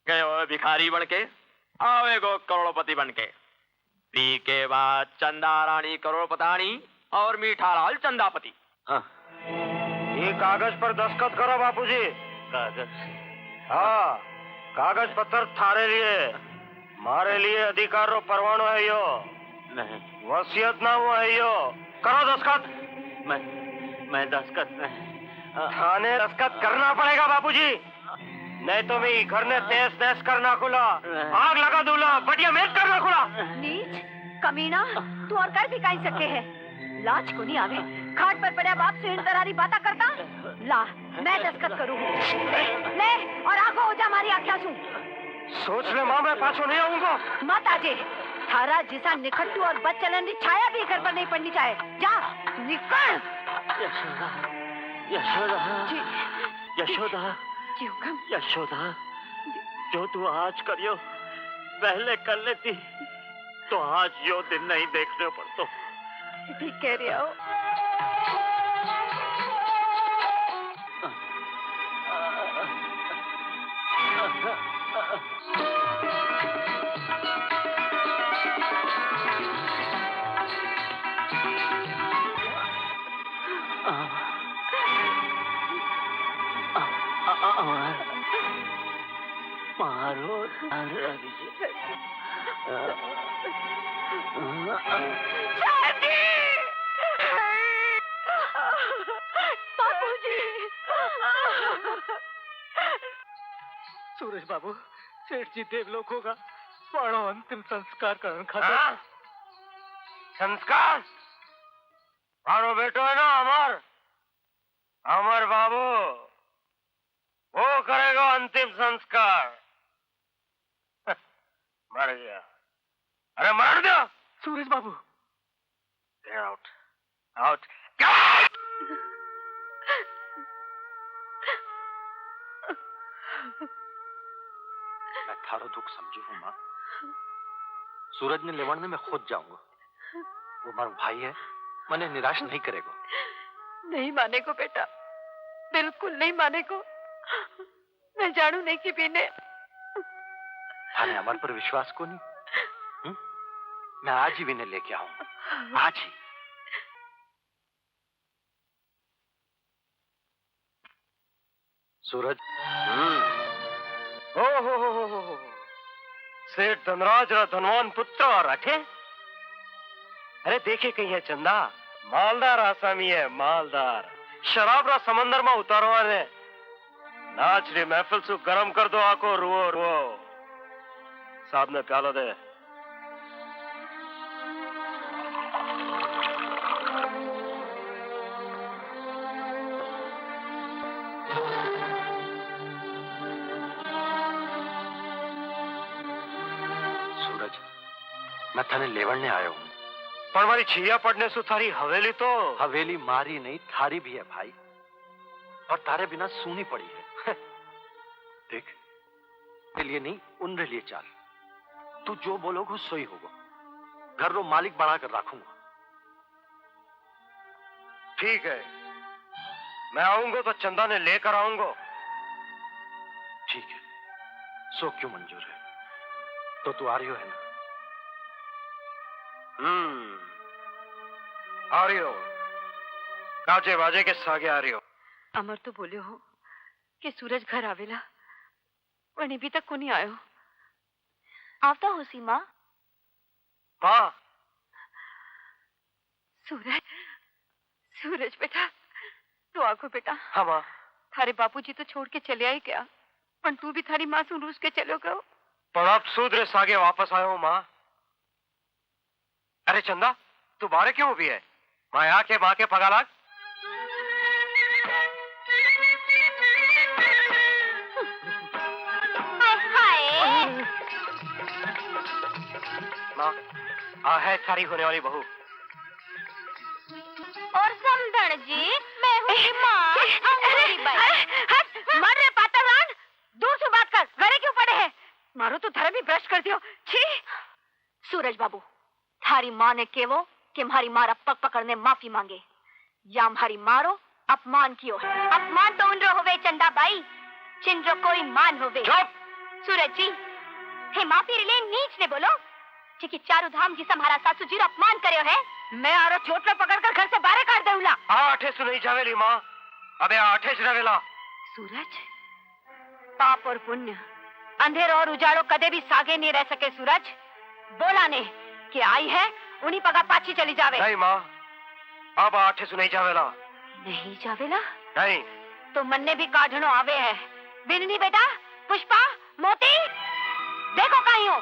गए हो भिखारी बन के, आवेगो करोड़पति बन के। पी के बाद चंदा रानी करोड़पतानी और मीठा लाल चंदापति। हाँ। ये कागज पर दस्तखत करो बापूजी। कागज? हाँ, कागज पत्थर थारे लिए, मारे लिए अधिकार रो परवानो है यो। नहीं, वसीयत ना हुआ है यो। करो दस्तखत। मैं दस्तखत नहीं। थाने दस्तखत करना पड़ेगा बापूजी, नहीं तो मैं घर ने तेज तेज करना खुला, आग लगा दूला, बढ़िया मेज करना खुला। नीच कमीना, तू और कर भी कहीं सके है। लाज को नहीं आवे, खाट पर पड़े बाप से इन तरारी बाता करता। ला मैं दस्तखत करूँ। ले और आगो हो जा हमारी आख्या सू। सोच ले माँ, मैं पाछो नहीं आऊंगा। मत आजे, थारा जिसा निखट्टू और बदचलन की छाया भी घर पर नहीं पड़नी चाहिए। जा निकल। यशोदा, यशोदा, यशोदा, जी हुक्म। यशोदा, जो तू आज करियो पहले कर लेती तो आज यो दिन नहीं देखने पड़तो। ठीक कह रहे हो। मारो सूरज बाबू, सेठ जी देवलोक होगा पाणो अंतिम संस्कार करण खातिर। हाँ? संस्कार मारो बेटो है ना अमर, अमर बाबू वो करेगा अंतिम संस्कार। मर गया, अरे मर दो। सूरज बाबू, आउट आउट। मैं थारो दुख समझू हूँ माँ। सूरज ने लेवण में मैं खुद जाऊंगा। वो मारो भाई है, मैंने निराश नहीं करेगा। नहीं माने को बेटा, बिल्कुल नहीं माने को। मैं जानू नहीं कि पीने। थाने अमर पर विश्वास को नहीं? मैं आज ही विनय लेके आऊंगा, आज ही। सूरज, ओ हो। सेठ धनराज रा धनवान पुत्र और रखे। अरे देखे कहीं है चंदा, मालदार आसामी है, मालदार। शराब रा समंदर में उतारवा ने नाच री महफिल सु गरम कर दो आको रुओ रुओ। साहब ने प्याला दे। सूरज, मैं थाने लेवण ने आया हूँ। पर मारी छिया पड़ने सु थारी हवेली तो हवेली मारी नहीं, थारी भी है भाई, और तारे बिना सूनी पड़ी है। देख, तेरे लिए नहीं उनके लिए चाल। तू जो बोलोगे सोई होगा। घर रो मालिक बढ़ाकर रखूंगा। ठीक है, मैं आऊंगा तो चंदा ने लेकर आऊंगा। ठीक है, सो क्यों मंजूर है? तो तू आ रही हो है ना? आ रही हो, काजे बाजे के सागे आ रही हो। अमर तो बोलियो हो कि सूरज घर आवेला, पण अभी तक को नहीं आयो। आवता हो सीमा। माँ, सूरज, सूरज बेटा, तू आगो बेटा। हाँ माँ। थारे बापूजी तो छोड़ के चले आई क्या, पण तू भी थारी माँ से रूस के चलो गयो। पर अब सूद्रे सागे वापस आयो माँ। अरे चंदा, तू बारे क्यों भी है? माँ के पगा लाग। माँ, आ है थारी होने वाली बहू। और समझण जी, मैं हूँ की माँ अंगूरी बाई। मर रे पातरान, दूर से बात कर। घरे क्यों पड़े हैं? मारो तो धर्म ही भ्रष्ट कर दियो। छी! सूरज बाबू, थारी माँ ने केवो कि हमारी मारा पग पकड़ने माफी मांगे, या हमारी मारो अपमान कियो है। अपमान तो उनरो होवे चंदा बाई, जिनरो कोई मान होवे। चुप! सूरज जी, हे माफी रिले नीच ने बोलो, जी चारू धाम जी हमारा सासू जी रो अपमान करियो है। मैं आरो चोटला पकड़कर घर से बाहर काट देऊला। आठे सु नहीं जावेली माँ, अबे आठे च रवेला। सूरज, पाप और पुण्य, अंधेर और उजाड़ो कदे भी सागे नहीं रह सके। सूरज, बोला ने कि आई है उन्हीं पगा पाछी चली जावे। नहीं माँ, अब आठे सु नहीं जावेला। नहीं जावेला? नहीं। तो मन्ने भी काढ़नो आवे है। बिननी बेटा, पुष्पा, मोती, देखो कहीं हो।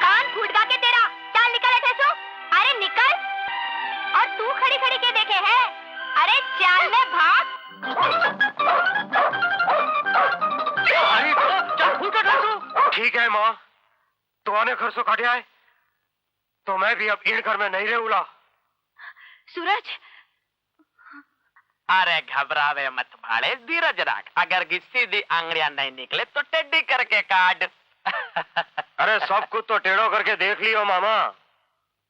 कान फूट गा के तेरा, चाल निकल अठे सो। अरे निकल। और तू खड़ी खड़ी के देखे है? अरे चाल में भाग। ठीक है माँ, तो आने घर से काटे आए तो मैं भी अब इन घर में नहीं रहूंगा। सूरज, अरे घबरावे मत भाड़े, धीरज रख। अगर की सीधी आंगड़ियां नहीं निकले तो टेढ़ी करके काट। अरे सब कुछ तो टेढ़ो करके देख लियो मामा,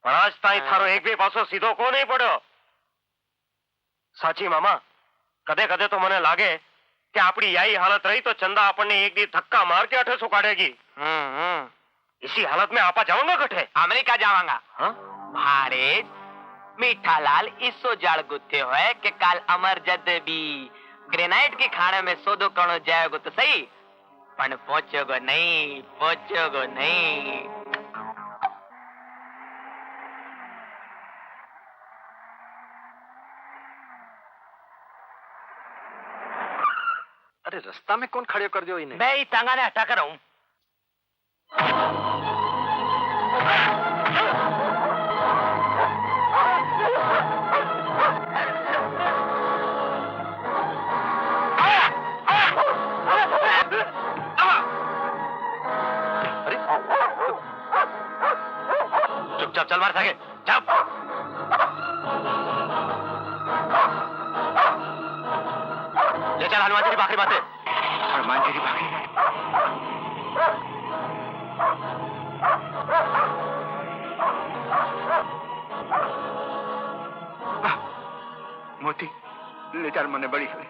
पर आज ताई थारो एक भी पासो सीधो को नहीं पड़ो। साची मामा, कदे कदे तो मने लागे कि आपड़ी यही हालत रही तो चंदा अपने एक दी धक्का मार के अठे काटेगी। इसी हालत में आपा जाऊंगा कठे? अमेरिका जावांगा। हाँ? भाड़े मीठा लाल इसो जाड़ गुथे हुए कि काल अमर जद भी ग्रेनाइट की खाने में सोदो कणो जाएगो तो सही, पण पहुंचोगो नहीं, पहुंचोगो नहीं। अरे रास्ता में कौन खड़े कर दियो इन्हें? मैं ही तांगा ने हटा कर हूं। चुपचाप चल मार सके, चुप। ले चल हनुमान जी की भाखरी बातें। हनुमान जी की भाखरी। मोती ले चल मने बड़ी हुई।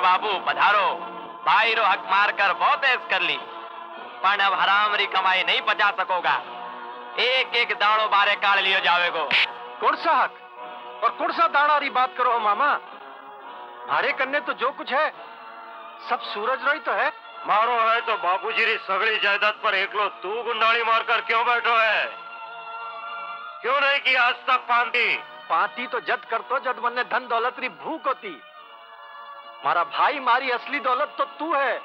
बाबू पधारो। भाई रो हक मार कर बहुत ऐस कर ली, पर अब हराम री कमाई नहीं पचा सकोगा। एक एक दाड़ो बारे काट लियो जावेगो। कौन सा हक और कौन सा दाड़ा री बात करो हो मामा? भारे करने तो जो कुछ है सब सूरज रोई तो है। मारो है तो बापूजी री सगड़ी जायदाद पर एकलो तू गुंडाली मारकर क्यों बैठो है? क्यों नहीं की आज तक पांती? पाती तो जद कर तो जद मन्ने धन दौलत री भूख होती। मारा भाई मारी असली दौलत तो तू है।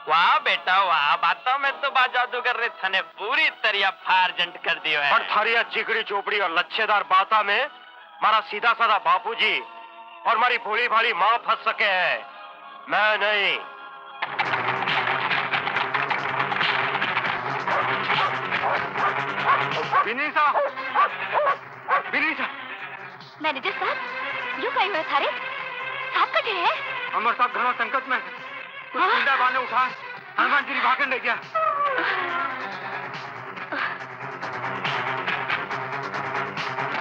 वाह बेटा वाह, बातों में तो बा जादूगर रे थने पूरी तरह फारजंट कर दियो है। पर थारिया चिकड़ी चोपड़ी और लच्छेदार बाता में मारा सीधा साधा बापूजी और मारी भोली भाली माँ फंस सके है, मैं नहीं। विनीता, विनीता। मैनेजर साहब, यूं कहीं हुए थारे साहब कटे है? अमर साहब घना संकट में है। कुछ पीड़ा बाने उठा हनुमान जी भागने ले गया।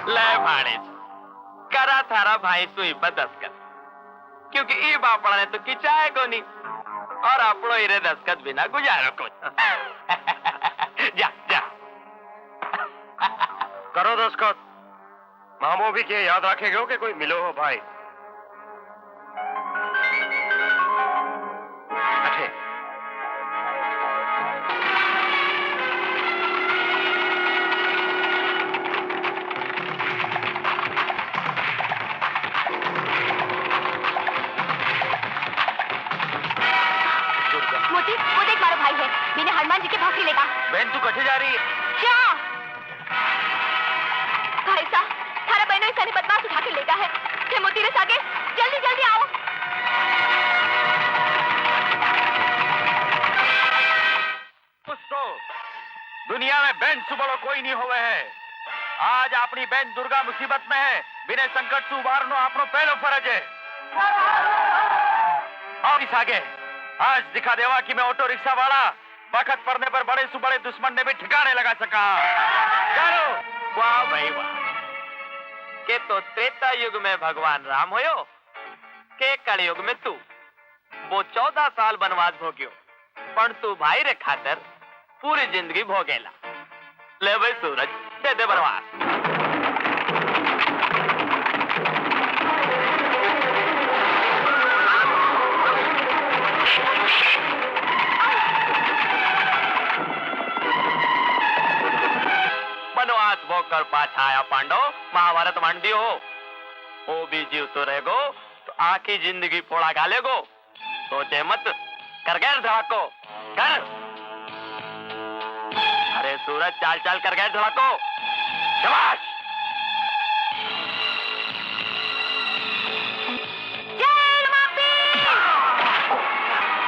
ले भाड़े करा थारा भाई सुई पर दस्खत, क्योंकि ई बापड़ा ने तो किचाए को नहीं और अपनो इरे दस्खत बिना गुजारो को। जा जा करो दस्खत। मामो भी के याद रखेगा कि कोई मिलो हो भाई। मोती, वो देख मारो भाई है, मैंने हनुमान जी के भाखरी लेगा। बहन तू कठे जा रही है? क्या भाई साहब, थारा बहनों इस बदमाश उठा के लेगा है। हे मोती रे सागे, जल्दी जल्दी आओ। दोस्तों, दुनिया में बहन सुबह कोई नहीं होवे है। आज अपनी बहन दुर्गा मुसीबत में है, बिना संकट से उबारनो अपनो पहलो फर्ज है। और इस आगे आज दिखा देवा कि मैं ऑटो रिक्शा वाला वक्त पड़ने पर बड़े से बड़े दुश्मन ने भी ठिकाने लगा सका। चलो। वाह भाई वाह, के तो त्रेता युग में भगवान राम होयो, के कलयुग में तू। वो 14 साल वनवास भोगियो, पर तू भाई रे खातर पूरी जिंदगी भोगेला। ले भाई सूरज, दे दे वनवास। वनवास भोगकर पाछा आया पांडव, महाभारत मांडी हो। वो भी जीव तो रहेगो तो आखी जिंदगी पोड़ा गालेगो। सोचे मत, कर गैर धाको कर। अरे सूरज चाल चाल कर गए धड़को। शाबाश।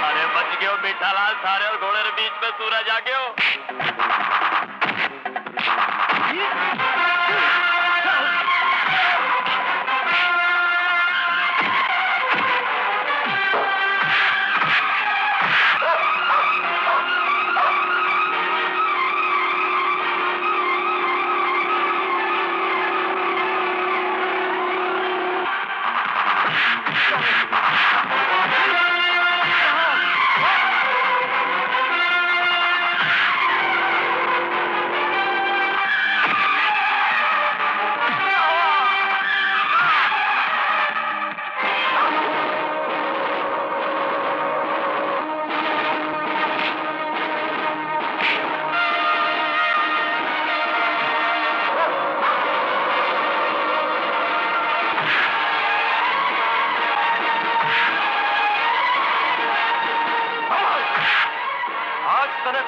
अरे बच गयो मीठालाल, सारे और घोड़े के बीच में सूरज आ गयो।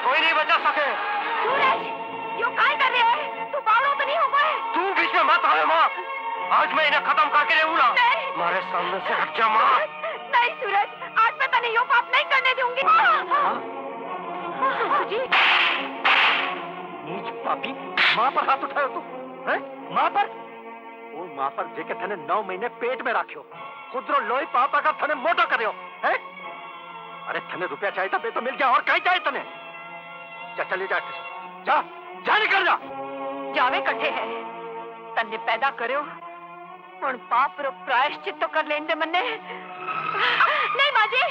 कोई नहीं बचा सके। सूरज, यो काय कर रहे है? तू बावड़ो तो नहीं हो गए? तू बीच में मत आवे माँ। आज मैं इन्हें खत्म करके रहूंगा। नहीं। हमारे सामने से हट जा माँ। नहीं सूरज, आज मैं तने यो पाप नहीं करने दूंगी। जी। नीच पापी, माँ पर हाथ उठायो तू, हैं? माँ पर? वो माँ पर जेके थने 9 महीने पेट में राख्यो, खुदरो लोही पापा का थने मोटो करयो, हैं? अरे थने रुपया चाहिए था तो मिल गया, और कहीं चाहिए तने? जा चले जा, जा, जा निकल जा। जावे कठे है, तन्ने पैदा करो, उन पाप रो प्रायश्चित तो कर लेंदे मन्ने। नहीं माँ जी,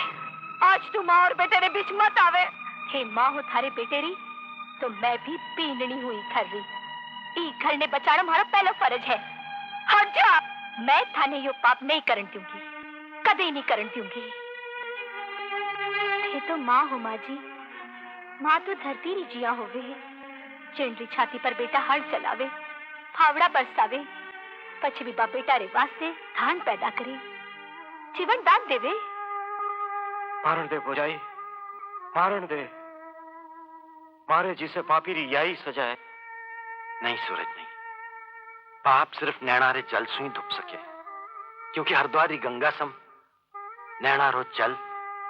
आज तू माँ और बेटे रे बीच मत आवे। हे माँ हो थारे बेटे री, तो मैं भी पीननी हुई घर री। ई घर ने बचाना हमारा पहला फर्ज है। हट जा, मैं थाने यो पाप नहीं करन दूंगी, कभी नहीं करन दूंगी। ये तो माँ हो माँ जी, माँ तो धरती री जिया होवे, जिनरी छाती पर बेटा हल चलावे, फावड़ा बरसावे, पछी भी बाप बेटा रे वास्ते धान पैदा करे, जीवन दान देवे। मारण दे भोजाई, मारण दे। मारे जिसे पापी री यही सजा है। नहीं सूरज नहीं, पाप सिर्फ नैणारे जल से ही धुप सके, क्योंकि हरद्वारी गंगा सम नैणारो जल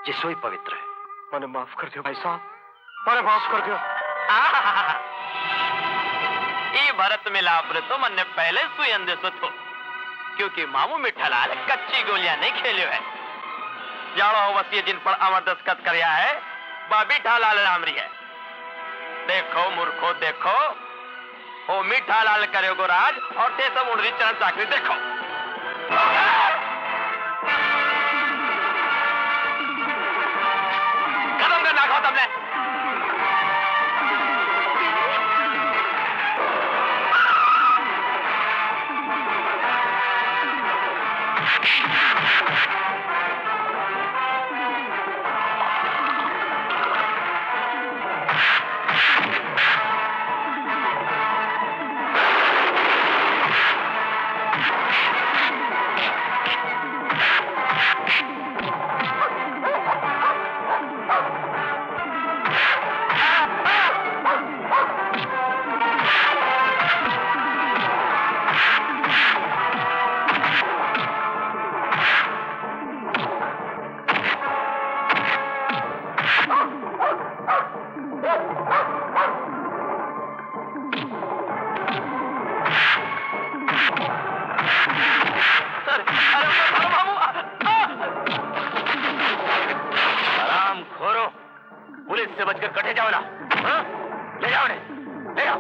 जिसो ही पवित्र है। मैंने माफ कर दियो भाई साहब, मैंने माफ कर दियो। ई भरत मिलाप तो मन्ने पहले सुई अंदे सुतो, क्योंकि मामू मिठालाल कच्ची गोलियां नहीं खेलियो है। जानो हो वसी जिन पर अमर दस्तखत करया है, बाबी ठालाल रामरी है। देखो मूर्खो देखो, ओ मीठालाल करेगो को राज, और ते सब उड़री चरण चाकरी देखो। खत्म कर नाखो तुमने। से बचकर कटे जाओ ना। हाँ? ले जाओ ने, ले जाओ।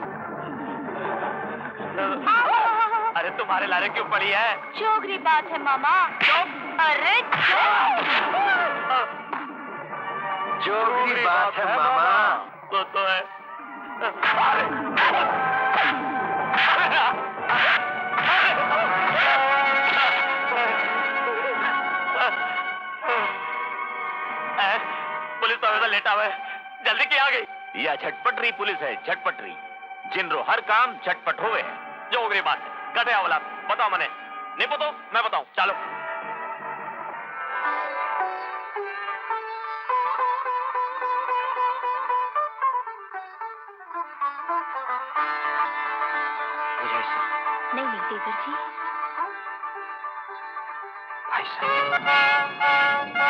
अरे तुम्हारे लारे क्यों पड़ी है? चोगरी बात है मामा। अरे चोगरी बात है मामा। तो है। पुलिस तो हमेशा लेटा हुआ है, जल्दी क्या आ गई? यह झटपटरी पुलिस है, झटपटरी, जिनरो हर काम झटपट होवे। जो उगरी बात है, कटे आवला, बताओ मने, नहीं पतो, मैं बताऊं, चलो। भाई साहब। नहीं नहीं देवर जी। भाई साहब।